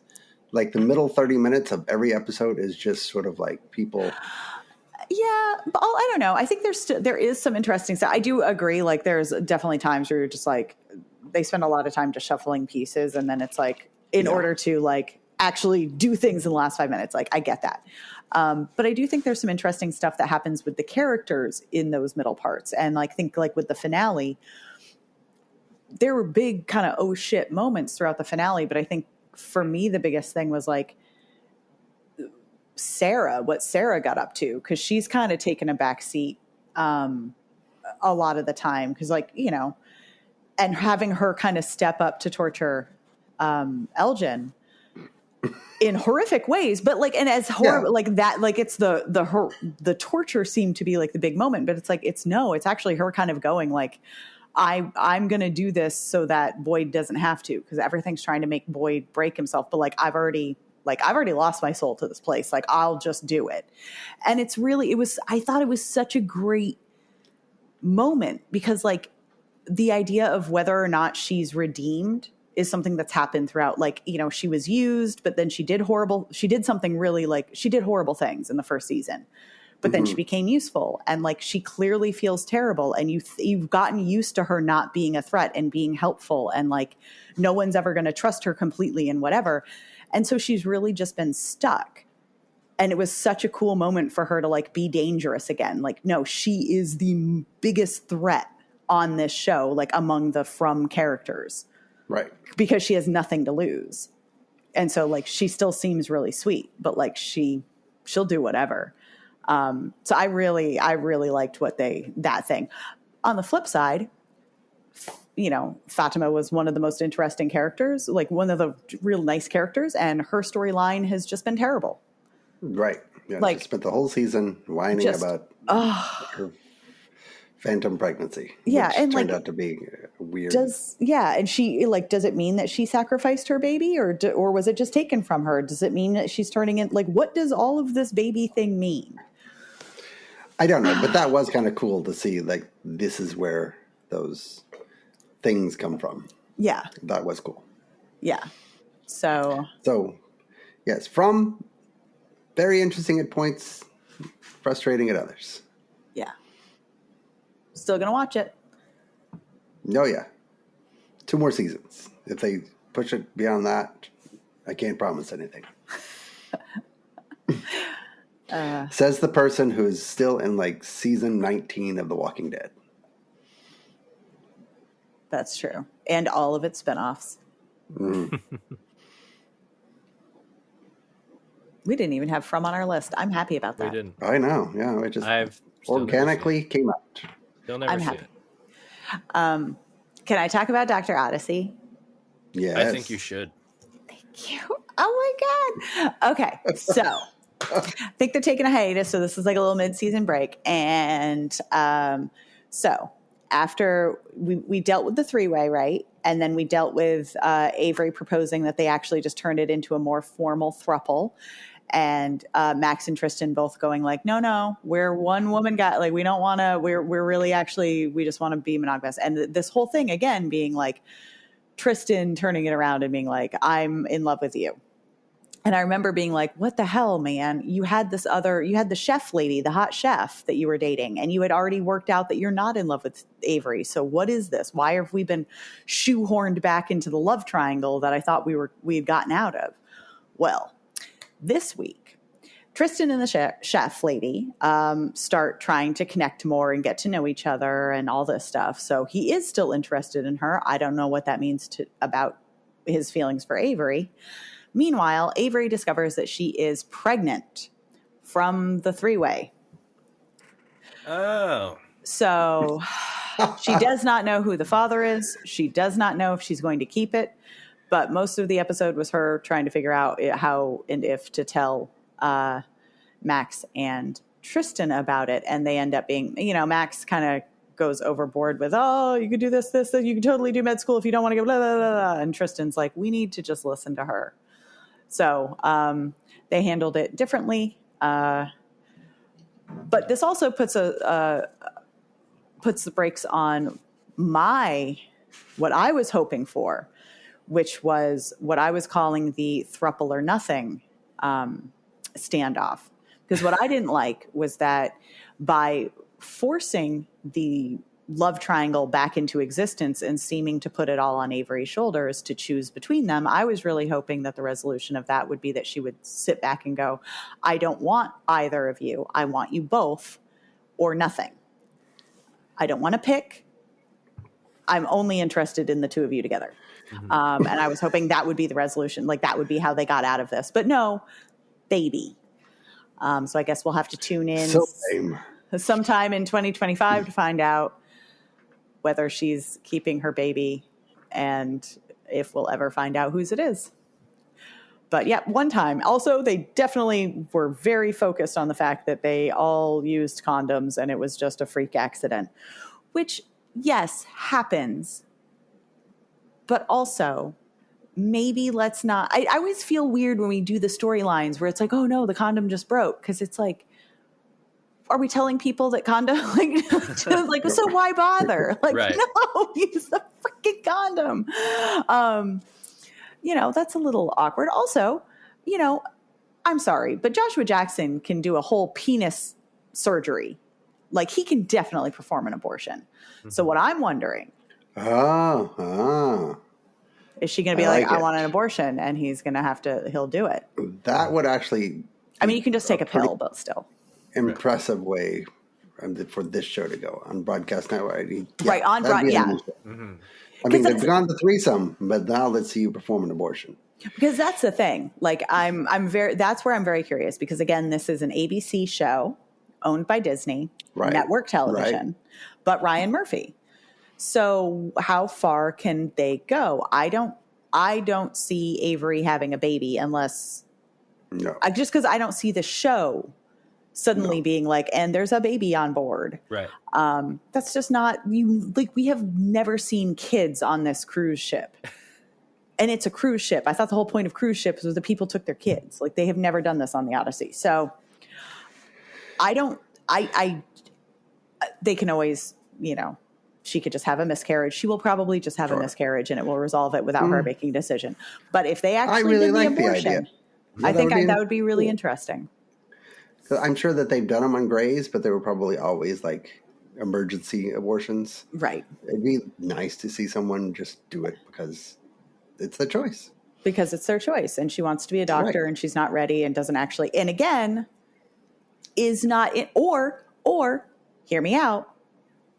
like the middle 30 minutes of every episode is just sort of like people. Yeah, but I don't know. I think there is some interesting stuff. I do agree. Like there's definitely times where you're just like, they spend a lot of time just shuffling pieces, and then it's like in order to like actually do things in the last 5 minutes. Like I get that. But I do think there's some interesting stuff that happens with the characters in those middle parts. And like think like with the finale, there were big kind of oh shit moments throughout the finale. But I think for me, the biggest thing was like what Sarah got up to, because she's kind of taken a back seat a lot of the time. Because like, and having her kind of step up to torture Elgin in horrific ways, but like, and as horrible like that, like it's the torture seemed to be like the big moment, but it's like, it's actually her kind of going like, I'm going to do this so that Boyd doesn't have to, because everything's trying to make Boyd break himself. But like, I've already lost my soul to this place. Like, I'll just do it. And I thought it was such a great moment, because like the idea of whether or not she's redeemed is something that's happened throughout. Like, she was used, but then she did something really like, she did horrible things in the first season, but then she became useful, and like she clearly feels terrible, and you've gotten used to her not being a threat and being helpful, and like no one's ever going to trust her completely and whatever. And so she's really just been stuck. And it was such a cool moment for her to like be dangerous again. Like, no, she is the biggest threat on this show, like among the From characters. Right. Because she has nothing to lose. And so like she still seems really sweet, but like she'll do whatever. So I really liked that thing. On the flip side, Fatima was one of the most interesting characters, like one of the real nice characters, and her storyline has just been terrible. Right. Yeah. Like, she spent the whole season whining about her phantom pregnancy. Yeah. Which and turned like, out to be weird. And she like, does it mean that she sacrificed her baby, or was it just taken from her? Does it mean that she's turning in, like, what does all of this baby thing mean? I don't know, but that was kind of cool to see, like, this is where those things come from. Yeah. That was cool. Yeah. So, yes, From very interesting at points, frustrating at others. Yeah. Still going to watch it. Oh, yeah. 2 more seasons. If they push it beyond that, I can't promise anything. Says the person who's still in like season 19 of The Walking Dead. That's true. And all of its spinoffs. We didn't even have From on our list. I'm happy about that. We didn't. I know. Yeah, it just I've still organically came out. Still never I'm seen happy. it. Can I talk about Dr. Odyssey? Yes. I think you should. Thank you. Oh my God. Okay. So I think they're taking a hiatus. So this is like a little mid-season break. And so after we dealt with the three-way, right? And then we dealt with Avery proposing that they actually just turned it into a more formal throuple. And Max and Tristan both going like, no, we're one woman guy. Like, we don't want to, we're really actually, we just want to be monogamous. And this whole thing again, being like Tristan turning it around and being like, I'm in love with you. And I remember being like, what the hell, man? You had the chef lady, the hot chef that you were dating, and you had already worked out that you're not in love with Avery. So what is this? Why have we been shoehorned back into the love triangle that I thought we had gotten out of? Well, this week, Tristan and the chef lady start trying to connect more and get to know each other and all this stuff. So he is still interested in her. I don't know what that means about his feelings for Avery. Meanwhile, Avery discovers that she is pregnant from the three-way. Oh. So she does not know who the father is. She does not know if she's going to keep it. But most of the episode was her trying to figure out how and if to tell Max and Tristan about it. And they end up being, Max kind of goes overboard with, oh, you could do this, you could totally do med school if you don't want to go, blah, blah, blah, blah. And Tristan's like, we need to just listen to her. So they handled it differently. But this also puts the brakes on what I was hoping for, which was what I was calling the thruple or nothing standoff. Because what I didn't like was that by forcing the love triangle back into existence and seeming to put it all on Avery's shoulders to choose between them, I was really hoping that the resolution of that would be that she would sit back and go, I don't want either of you. I want you both or nothing. I don't want to pick. I'm only interested in the two of you together. Mm-hmm. And I was hoping that would be the resolution. Like that would be how they got out of this. But no, baby. So I guess we'll have to tune in sometime in 2025 to find out whether she's keeping her baby and if we'll ever find out whose it is. But yeah, one time. Also, they definitely were very focused on the fact that they all used condoms and it was just a freak accident, which, yes, happens. But also, maybe let's not. I always feel weird when we do the storylines where it's like, oh no, the condom just broke. Because it's like, are we telling people that condom, so why bother? Like, right. No, use the freaking condom. That's a little awkward. Also, I'm sorry, but Joshua Jackson can do a whole penis surgery. Like, he can definitely perform an abortion. Mm-hmm. So what I'm wondering, is she going to be I want an abortion, and he's going to he'll do it. That would actually. I mean, you can just take a pill, but still. Impressive way for this show to go on broadcast network. Right, on broadcast, yeah. Mm-hmm. I mean, they've gone to threesome, but now let's see you perform an abortion. Because that's the thing. Like, that's where I'm very curious, because again, this is an ABC show owned by Disney, right. Network television, right. But Ryan Murphy. So how far can they go? I don't see Avery having a baby unless just because I don't see the show suddenly being like, and there's a baby on board. Right. That's just not we have never seen kids on this cruise ship. And it's a cruise ship. I thought the whole point of cruise ships was that people took their kids. Like, they have never done this on the Odyssey. So they can always, she could just have a miscarriage. She will probably just have a miscarriage and it will resolve it without her making a decision. But if they actually did the abortion, I think that would be really interesting. I'm sure that they've done them on Grays, but they were probably always like emergency abortions. Right. It'd be nice to see someone just do it because it's their choice. Because it's their choice. And she wants to be a doctor, right. And she's not ready and doesn't actually. And again, is not in, or hear me out.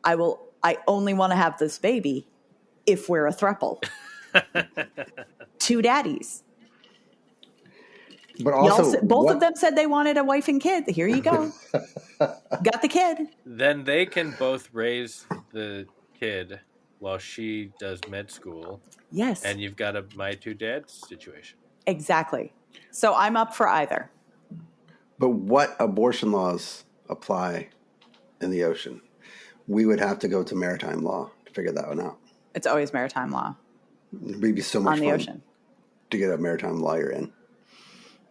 I only want to have this baby if we're a throuple. 2 daddies. But also, Both of them said they wanted a wife and kid. Here you go. Got the kid. Then they can both raise the kid while she does med school. Yes. And you've got a my 2 dads situation. Exactly. So I'm up for either. But what abortion laws apply in the ocean? We would have to go to maritime law to figure that one out. It's always maritime law. It would be so much on the fun ocean to get a maritime lawyer in.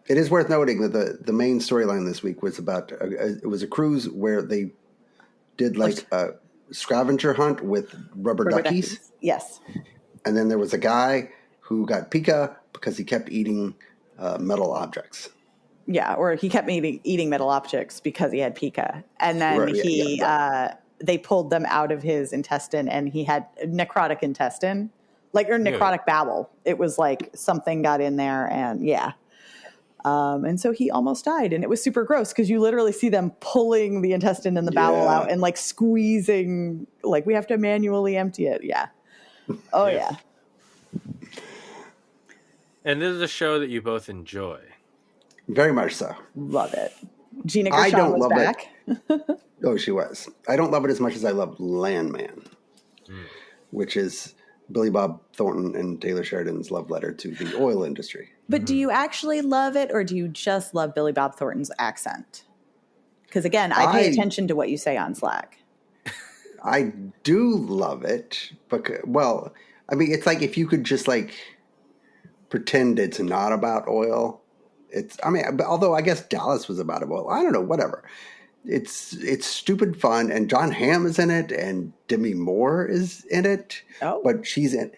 It is worth noting that the main storyline this week was about it was a cruise where they did like a scavenger hunt with rubber duckies. Yes. And then there was a guy who got pica because he kept eating metal objects. Yeah, or he kept eating metal objects because he had pica. And then they pulled them out of his intestine and he had necrotic intestine, or necrotic bowel. It was like something got in there and and so he almost died. And it was super gross because you literally see them pulling the intestine and the bowel out and like squeezing, like we have to manually empty it. Yeah. Oh, yeah. And this is a show that you both enjoy. Very much so. Love it. Gina Gershon was back. Oh, she was. I don't love it as much as I love Landman, which is Billy Bob Thornton and Taylor Sheridan's love letter to the oil industry. But do you actually love it, or do you just love Billy Bob Thornton's accent? Because, again, I pay attention to what you say on Slack. I do love it. Because, well, I mean, it's like if you could just, like, pretend it's not about oil. Although I guess Dallas was about oil. I don't know, whatever. It's stupid fun, and John Hamm is in it, and Demi Moore is in it. Oh. But she's in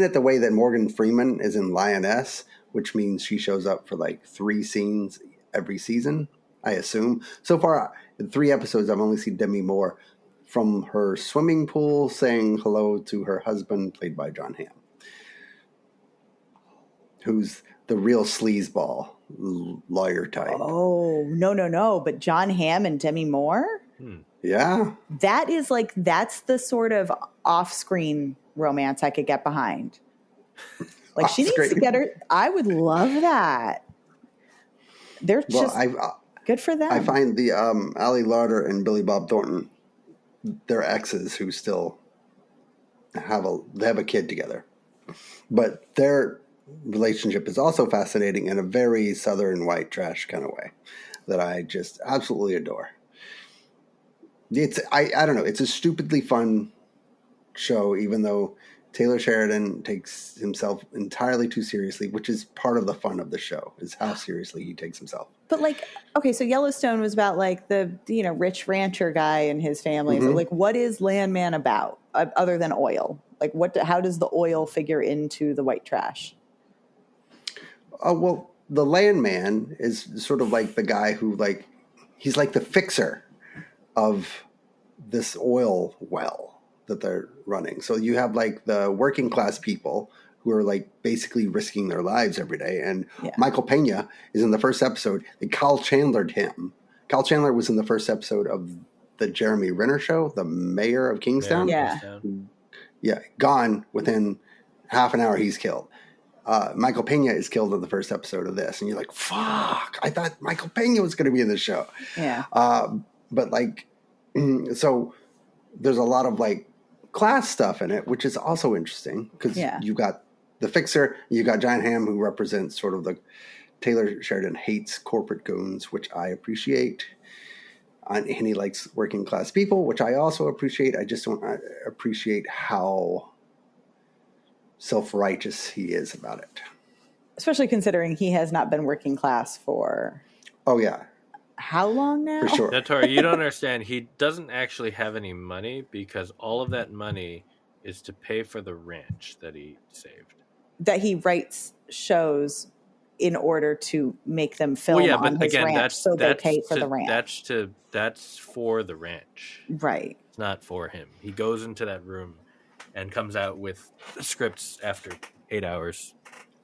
it the way that Morgan Freeman is in Lioness, which means she shows up for like 3 scenes every season, I assume. So far, in 3 episodes, I've only seen Demi Moore from her swimming pool saying hello to her husband, played by John Hamm, who's the real sleazeball lawyer type. Oh, no. But John Hamm and Demi Moore? Yeah. That's the sort of off-screen romance I could get behind. Like, she needs to get her. I would love that. They're good for them. I find the Ali Larder and Billy Bob Thornton, they're exes who still have a kid together. But their relationship is also fascinating in a very Southern white trash kind of way that I just absolutely adore. I don't know. It's a stupidly fun show, even though Taylor Sheridan takes himself entirely too seriously, which is part of the fun of the show, is how seriously he takes himself. But so Yellowstone was about the rich rancher guy and his family. Mm-hmm. So what is Landman about other than oil? How does the oil figure into the white trash? Well, the Landman is sort of like the guy who he's like the fixer of this oil well that they're running. So you have the working class people who are basically risking their lives every day. And Michael Pena is in the first episode. And Kyle Chandlered him. Kyle Chandler was in the first episode of the Jeremy Renner show, the mayor of Kingstown. Yeah. Gone within half an hour, he's killed. Michael Pena is killed in the first episode of this. And you're like, fuck, I thought Michael Pena was going to be in the show. Yeah. But so there's a lot of class stuff in it, which is also interesting because you've got the fixer, you got John Hamm, who represents sort of the Taylor Sheridan hates corporate goons, which I appreciate. And he likes working class people, which I also appreciate. I just don't appreciate how self-righteous he is about it. Especially considering he has not been working class for... Oh, yeah. How long now? For sure. Now, Tori, you don't understand. He doesn't actually have any money because all of that money is to pay for the ranch that he saved. That he writes shows in order to make them film on his ranch, so they pay for the ranch. That's for the ranch. Right. It's not for him. He goes into that room and comes out with scripts after 8 hours.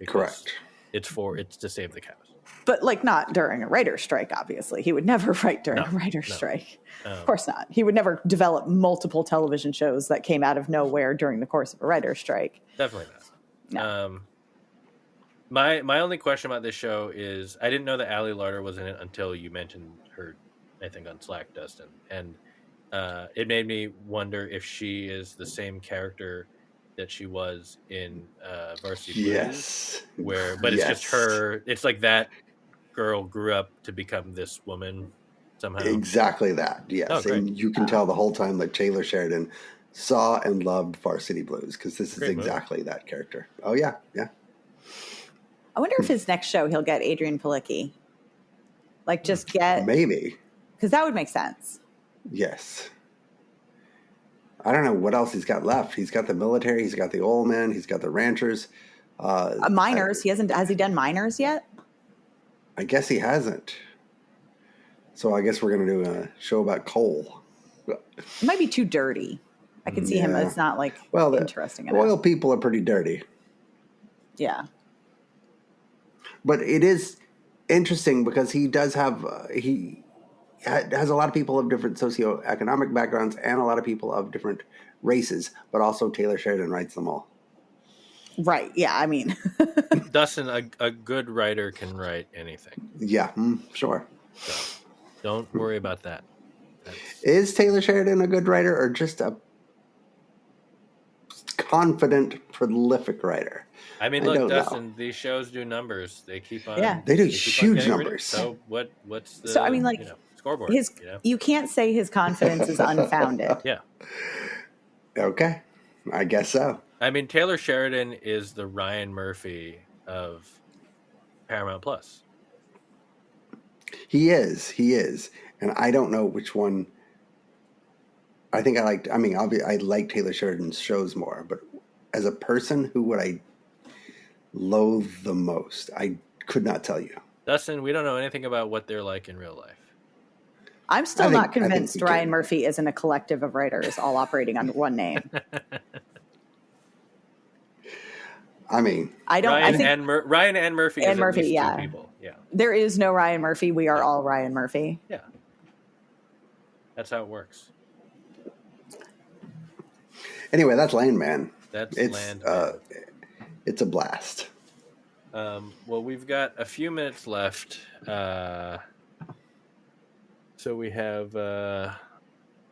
Correct. It's to save the cows. But like not during a writer's strike, obviously. He would never write during a writer's strike. Of course not. He would never develop multiple television shows that came out of nowhere during the course of a writer's strike. Definitely not. No. My only question about this show is I didn't know that Ali Larter was in it until you mentioned her, I think, on Slack, Dustin. And it made me wonder if she is the same character that she was in Varsity Blues. But it's just her. It's like that girl grew up to become this woman somehow. Exactly that, yes. Oh, and you can tell the whole time that Taylor Sheridan saw and loved Varsity Blues because this is exactly that character. Oh, yeah, yeah. I wonder if his next show he'll get Adrian Palicki. Like just get... Maybe. Because that would make sense. Yes. I don't know what else he's got left. He's got the military. He's got the oil men. He's got the ranchers. Miners. Has he done Miners yet? I guess he hasn't. So I guess we're going to do a show about coal. It might be too dirty. I can see him as not like interesting enough. Oil people are pretty dirty. Yeah. But it is interesting because he does have, he has a lot of people of different socioeconomic backgrounds and a lot of people of different races, but also Taylor Sheridan writes them all. Right. Yeah. I mean, Dustin, a good writer can write anything. Yeah, sure. So don't worry about that. Is Taylor Sheridan a good writer or just a confident, prolific writer? I mean, look, Dustin, these shows do numbers. They keep on. Yeah, they do huge numbers. So what's the? So I mean, like scoreboard. You can't say his confidence is unfounded. Yeah. Okay, I guess so. I mean, Taylor Sheridan is the Ryan Murphy of Paramount Plus. He is, and I don't know which one. I think I liked. I mean, I like Taylor Sheridan's shows more, but as a person, who would I loathe the most? I could not tell you. Dustin, we don't know anything about what they're like in real life. I'm still not convinced Ryan Murphy isn't a collective of writers all operating under one name. I mean, Ryan and Murphy is Murphy, at least yeah. two people. Yeah. There is no Ryan Murphy. We are all Ryan Murphy. Yeah. That's how it works. Anyway, that's Land Man. Land Man. It's a blast. Well, we've got a few minutes left. So we have A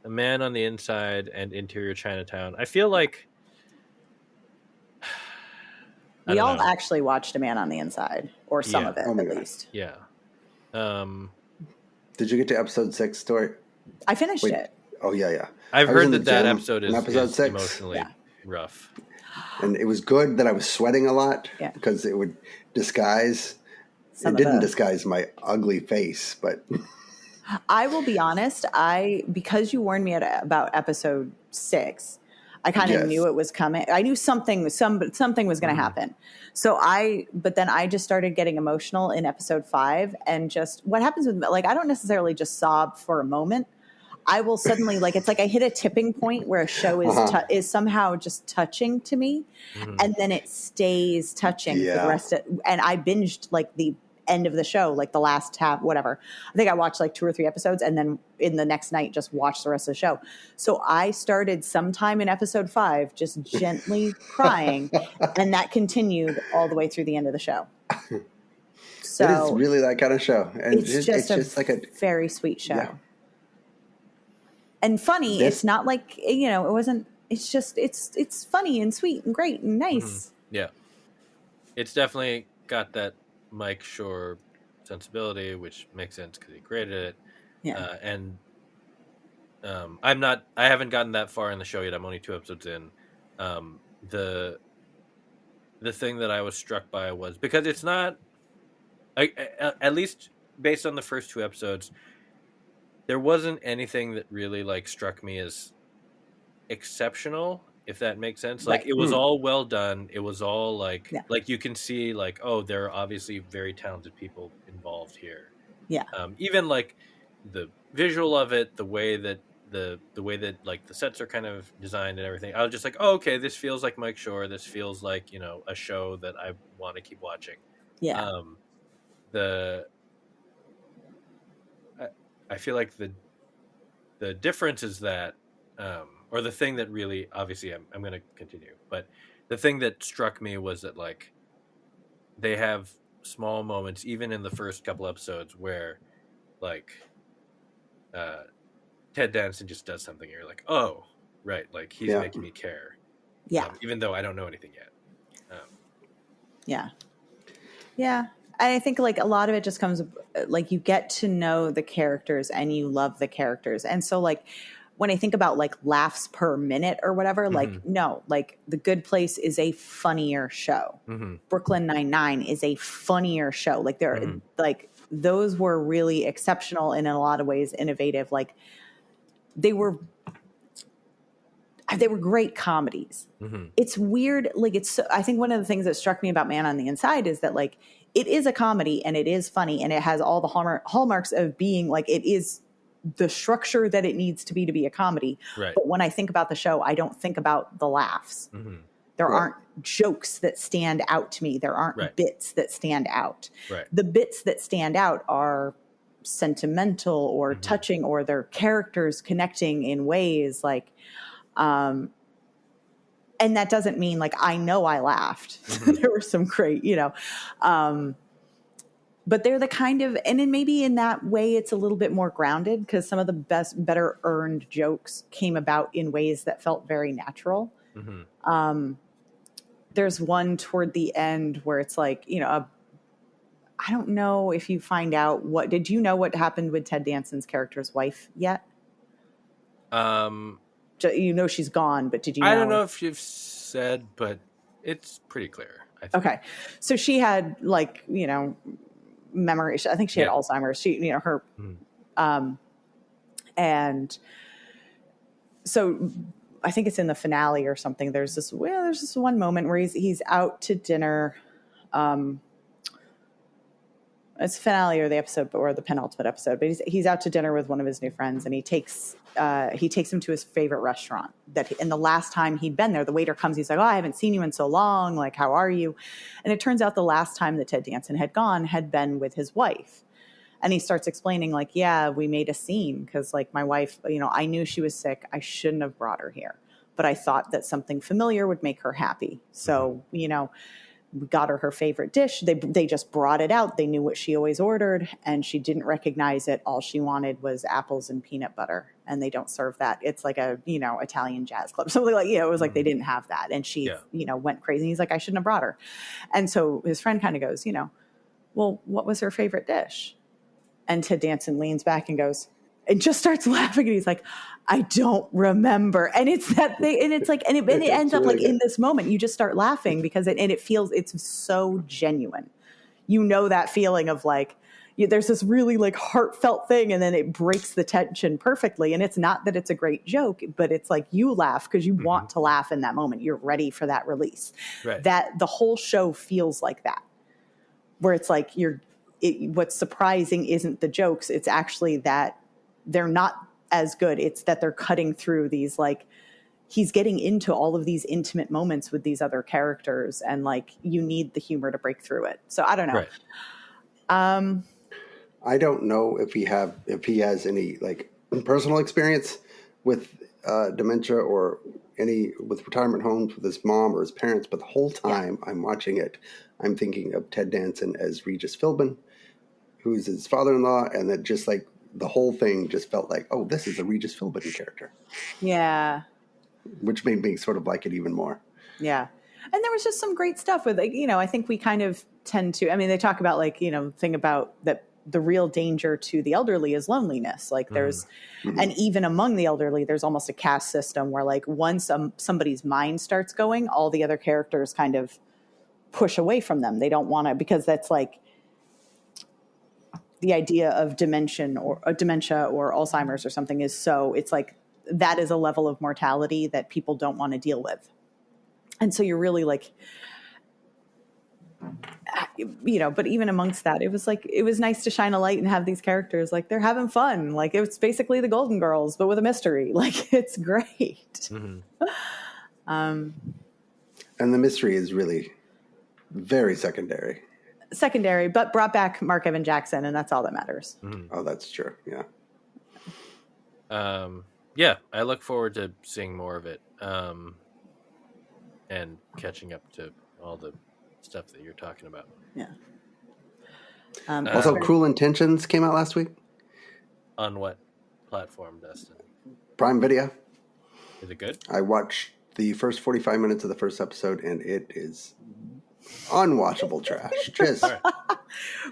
Man on the Inside and Interior Chinatown. I feel like we all actually watched A Man on the Inside, or some of it, at least. Yeah. Did you get to episode 6, Tori? I finished it. Oh, yeah. I've heard that episode is emotionally rough. And it was good that I was sweating a lot because it would disguise. It didn't disguise my ugly face, but... I will be honest. Because you warned me about episode 6, I kind of knew it was coming. I knew something was going to happen. But then I just started getting emotional in episode 5, and just what happens with, like, I don't necessarily just sob for a moment. I will suddenly, like, it's like I hit a tipping point where a show is somehow just touching to me, and then it stays touching for the rest of, and I binged like the end of the show, like the last half, whatever. I think I watched like 2 or 3 episodes, and then in the next night just watched the rest of the show. So I started sometime in episode 5 just gently crying, and that continued all the way through the end of the show. So it is really that kind of show, and it's just like a very sweet show. Yeah. And funny, it's not like, it wasn't, it's just, it's funny and sweet and great and nice. Yeah. It's definitely got that Mike Shore sensibility, which makes sense because he created it. Yeah. I haven't gotten that far in the show yet. I'm only 2 episodes in. The thing that I was struck by was, because it's not, at least based on the first 2 episodes, there wasn't anything that really like struck me as exceptional, if that makes sense. Like it was all well done. It was all like you can see like, oh, there are obviously very talented people involved here. Yeah. Even like the visual of it, the way that like the sets are kind of designed and everything. I was just like, oh, okay, this feels like Mike Shore. This feels like, a show that I want to keep watching. Yeah. I feel like the difference is that, or the thing that really, obviously, I'm going to continue, but the thing that struck me was that like they have small moments, even in the first couple episodes, where like Ted Danson just does something, and you're like, oh, right, like he's making me care, even though I don't know anything yet. Yeah. And I think like a lot of it just comes like you get to know the characters and you love the characters. And so like when I think about like laughs per minute or whatever, like no, like The Good Place is a funnier show. Brooklyn Nine-Nine is a funnier show. Like they're like those were really exceptional and in a lot of ways innovative. Like they were great comedies. It's weird. Like I think one of the things that struck me about Man on the Inside is that like it is a comedy and it is funny and it has all the hallmarks of being like it is the structure that it needs to be a comedy. Right. But when I think about the show, I don't think about the laughs. There aren't jokes that stand out to me. There aren't bits that stand out. Right. The bits that stand out are sentimental or touching, or their characters connecting in ways like, and that doesn't mean like, I know I laughed. There were some great, but they're the kind of, and then maybe in that way it's a little bit more grounded because some of the better earned jokes came about in ways that felt very natural. There's one toward the end where it's like, I don't know if you find out did you know what happened with Ted Danson's character's wife yet? She's gone, but did you know? I don't know if you've said, but it's pretty clear, I think. Okay. So she had like, memory. I think she had Alzheimer's. She, her, and so I think it's in the finale or something. There's this one moment where he's out to dinner. It's the finale or the episode, or the penultimate episode, but he's out to dinner with one of his new friends, and he takes him to his favorite restaurant. And the last time he'd been there, the waiter comes. He's like, "Oh, I haven't seen you in so long. Like, how are you?" And it turns out the last time that Ted Danson had gone had been with his wife. And he starts explaining, like, "Yeah, we made a scene because, like, my wife, I knew she was sick. I shouldn't have brought her here, but I thought that something familiar would make her happy. So, we got her favorite dish. They just brought it out. They knew what she always ordered, and she didn't recognize it. All she wanted was apples and peanut butter, and they don't serve that. It's like a Italian jazz club, something like it was like they didn't have that, and she went crazy. He's like, I shouldn't have brought her, and so his friend kind of goes, well, what was her favorite dish? And Ted Danson leans back and goes, and just starts laughing, and he's like, I don't remember. And it's that thing, and it's like, and it ends up like in this moment, you just start laughing because it feels, it's so genuine. That feeling of like, there's this really like heartfelt thing, and then it breaks the tension perfectly. And it's not that it's a great joke, but it's like you laugh because you want to laugh in that moment. You're ready for that release. Right. That the whole show feels like that, where it's like what's surprising isn't the jokes. It's actually that they're not as good. It's that they're cutting through these, like, he's getting into all of these intimate moments with these other characters, and like you need the humor to break through it. So I don't know. Right. I don't know if he has any like personal experience with dementia or with retirement homes with his mom or his parents, but the whole time I'm watching it, I'm thinking of Ted Danson as Regis Philbin, who's his father-in-law, and that just like the whole thing just felt like, oh, this is a Regis Philbin character. Yeah. Which made me sort of like it even more. Yeah. And there was just some great stuff with, like, I think we kind of tend to, they talk about like, thing about that the real danger to the elderly is loneliness. Like there's, and even among the elderly, there's almost a caste system where like once somebody's mind starts going, all the other characters kind of push away from them. They don't want to, because that's like, the idea of dementia or Alzheimer's or something is so, it's like, that is a level of mortality that people don't want to deal with. And so you're really like, but even amongst that, it was like, it was nice to shine a light and have these characters, like they're having fun. Like it's basically the Golden Girls, but with a mystery. Like it's great. And the mystery is really very secondary. secondary, but brought back Mark Evan Jackson, and that's all that matters. Mhm. Oh, that's true. Yeah. Yeah, I look forward to seeing more of it, and catching up to all the stuff that you're talking about. Yeah. Also, Cruel Intentions came out last week. On what platform, Dustin? Prime Video. Is it good? I watched the first 45 minutes of the first episode, and it is unwatchable trash. Just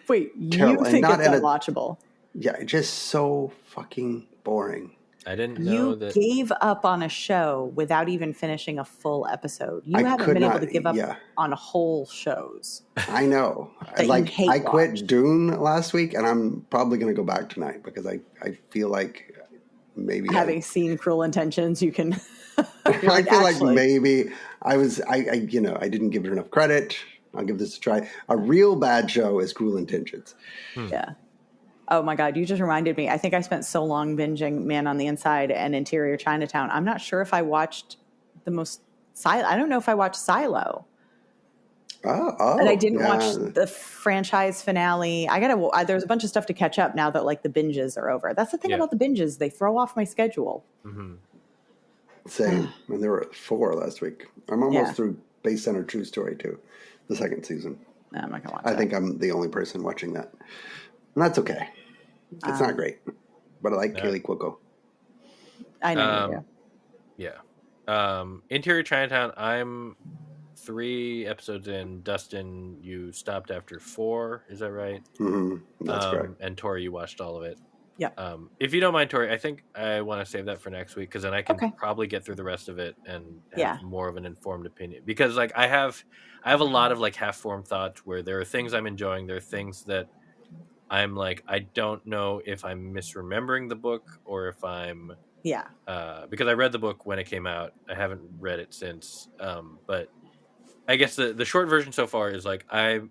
Wait, you terrible. think And it's not in unwatchable? yeah, just so fucking boring. I didn't know You that. gave up on a show without even finishing a full episode. You I haven't could been able not- to give up yeah. on whole shows. I know. That you hate I quit watch. Dune last week, and I'm probably going to go back tonight because I feel like maybe Having seen Cruel Intentions, you can. I feel like actually- maybe I didn't give it enough credit. I'll give this a try. A real bad show is Cruel Intentions. Yeah. Oh my God, you just reminded me. I think I spent so long binging Man on the Inside and Interior Chinatown. I'm not sure if I watched I don't know if I watched Silo. Oh, And I didn't yeah. watch the franchise finale. There's a bunch of stuff to catch up now that like the binges are over. That's the thing Yeah. about the binges. They throw off my schedule. Mhm. Same. And there were 4 last week. I'm almost Yeah. through Based on a True Story too, the second season. No, I'm not going to watch I that. think I'm the only person watching that. And that's okay. It's not great. But I like Kaylee Cuoco. I know you do. Yeah. Interior Chinatown, I'm 3 episodes in. Dustin, you stopped after 4. Is that right? That's correct. And Tori, you watched all of it. Yeah. If you don't mind, Tori, I think I want to save that for next week because then I can Okay. probably get through the rest of it and have Yeah. more of an informed opinion. Because like I have a lot of like half-formed thoughts where there are things I'm enjoying, there are things that I'm like I don't know if I'm misremembering the book or if I'm Yeah. because I read the book when it came out. I haven't read it since, but I guess the short version so far is like I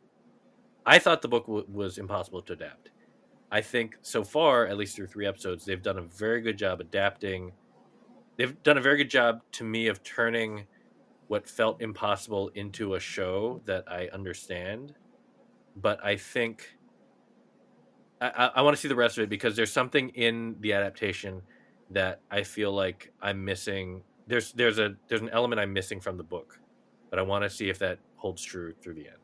thought the book was impossible to adapt. I think so far, at least through 3 episodes, they've done a very good job adapting. They've done a very good job to me of turning what felt impossible into a show that I understand. But I think I want to see the rest of it because there's something in the adaptation that I feel like I'm missing. There's an element I'm missing from the book, but I want to see if that holds true through the end.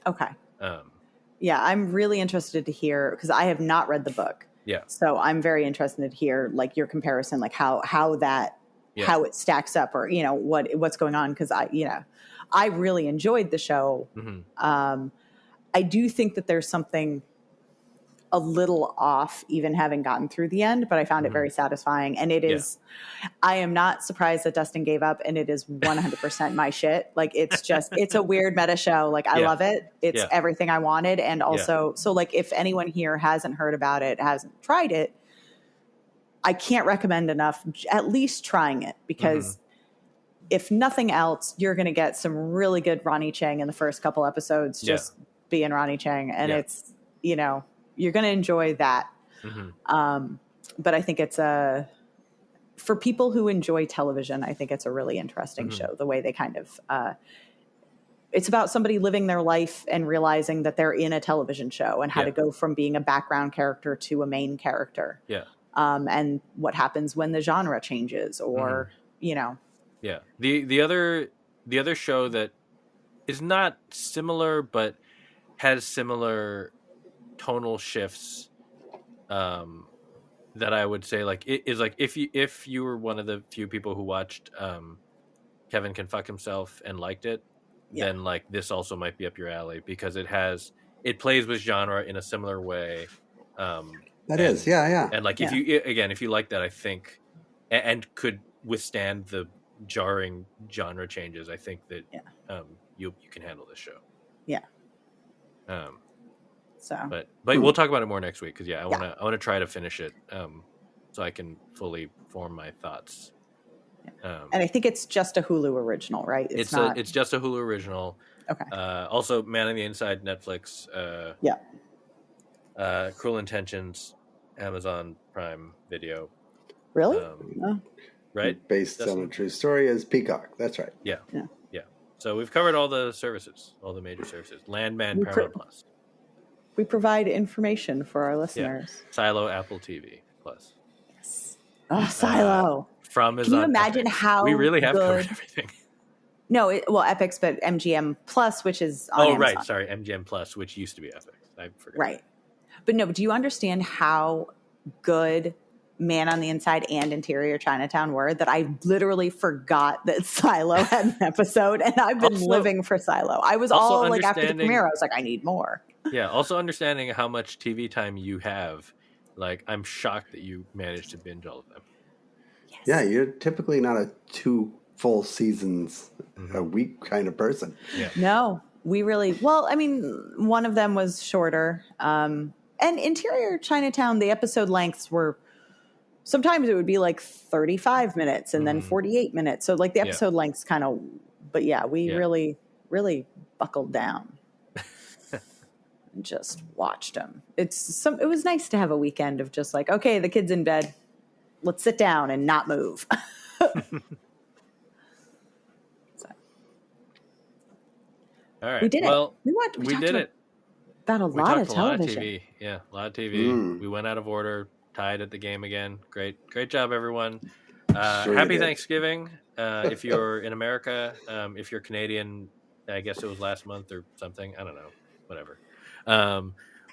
Okay. Um, Yeah, I'm really interested to hear because I have not read the book. Yeah. So I'm very interested to hear like your comparison, like how it stacks up, or what's going on. Because I really enjoyed the show. mhm. I do think that there's something a little off, even having gotten through the end, but I found it very satisfying. And it is, I am not surprised that Dustin gave up, and it is 100% my shit. Like, it's a weird meta show. Like, I love it. It's everything I wanted. And also, so like, if anyone here hasn't heard about it, hasn't tried it, I can't recommend enough, at least trying it, because if nothing else, you're going to get some really good Ronnie Chang in the first couple episodes, just being Ronnie Chang. And it's, you're going to enjoy that. But I think it's for people who enjoy television, I think it's a really interesting show, the way they kind of, it's about somebody living their life and realizing that they're in a television show and how to go from being a background character to a main character. And what happens when the genre changes or, Yeah. The other show that is not similar, but has similar tonal shifts, that I would say like it is like if you were one of the few people who watched Kevin Can Fuck Himself and liked it, then like this also might be up your alley because it plays with genre in a similar way. And like if you like that, I think and could withstand the jarring genre changes, I think that you can handle this show. But we'll talk about it more next week because I want to try to finish it so I can fully form my thoughts. And I think it's just a Hulu original, right? It's just a Hulu original. Okay. Also, Man on the Inside, Netflix. Cruel Intentions, Amazon Prime Video. Really? Right? Based on a true story is Peacock. That's right. Yeah. So we've covered all the services, all the major services. Landman, Paramount Plus. We provide information for our listeners. Yeah. Silo, Apple TV Plus. Yes. Oh, Silo. From Can you imagine how we really have good... covered everything? No, Epix, but MGM Plus, which is on Amazon. Right. Sorry, MGM Plus, which used to be Epix. I forgot. Right. But no, but do you understand how good Man on the Inside and Interior Chinatown were? That I literally forgot that Silo had an episode, and I've been living for Silo. I was all like, after the premiere, I was like, I need more. Yeah. Also understanding how much TV time you have, like, I'm shocked that you managed to binge all of them. Yes. Yeah, you're typically not a 2 full seasons a week kind of person. Yeah. No, we really, well, I mean, one of them was shorter. And Interior Chinatown, the episode lengths were, sometimes it would be like 35 minutes and then 48 minutes. So like the episode lengths kind of, but yeah, we really, really buckled down and just watched them. It was nice to have a weekend of just like, okay, the kid's in bed. Let's sit down and not move. All right. We did it. We did it. About a lot of television. A lot of TV. Yeah, a lot of TV. We went out of order, tied at the game again. Great job, everyone. Happy Thanksgiving. If you're in America, if you're Canadian, I guess it was last month or something. I don't know. Whatever.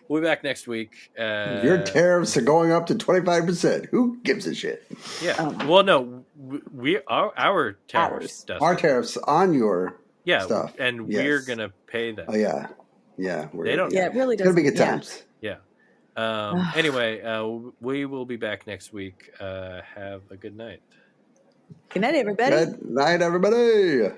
We'll be back next week. Your tariffs are going up to 25%. Who gives a shit? Yeah. Well, no, our tariffs. Dustin. Our tariffs on your stuff. And we're gonna pay them. Oh yeah. Yeah. They don't. Yeah, it really does. It's gonna be good times. Yeah. Anyway, we will be back next week. Have a good night. Good night, everybody. Good night, everybody.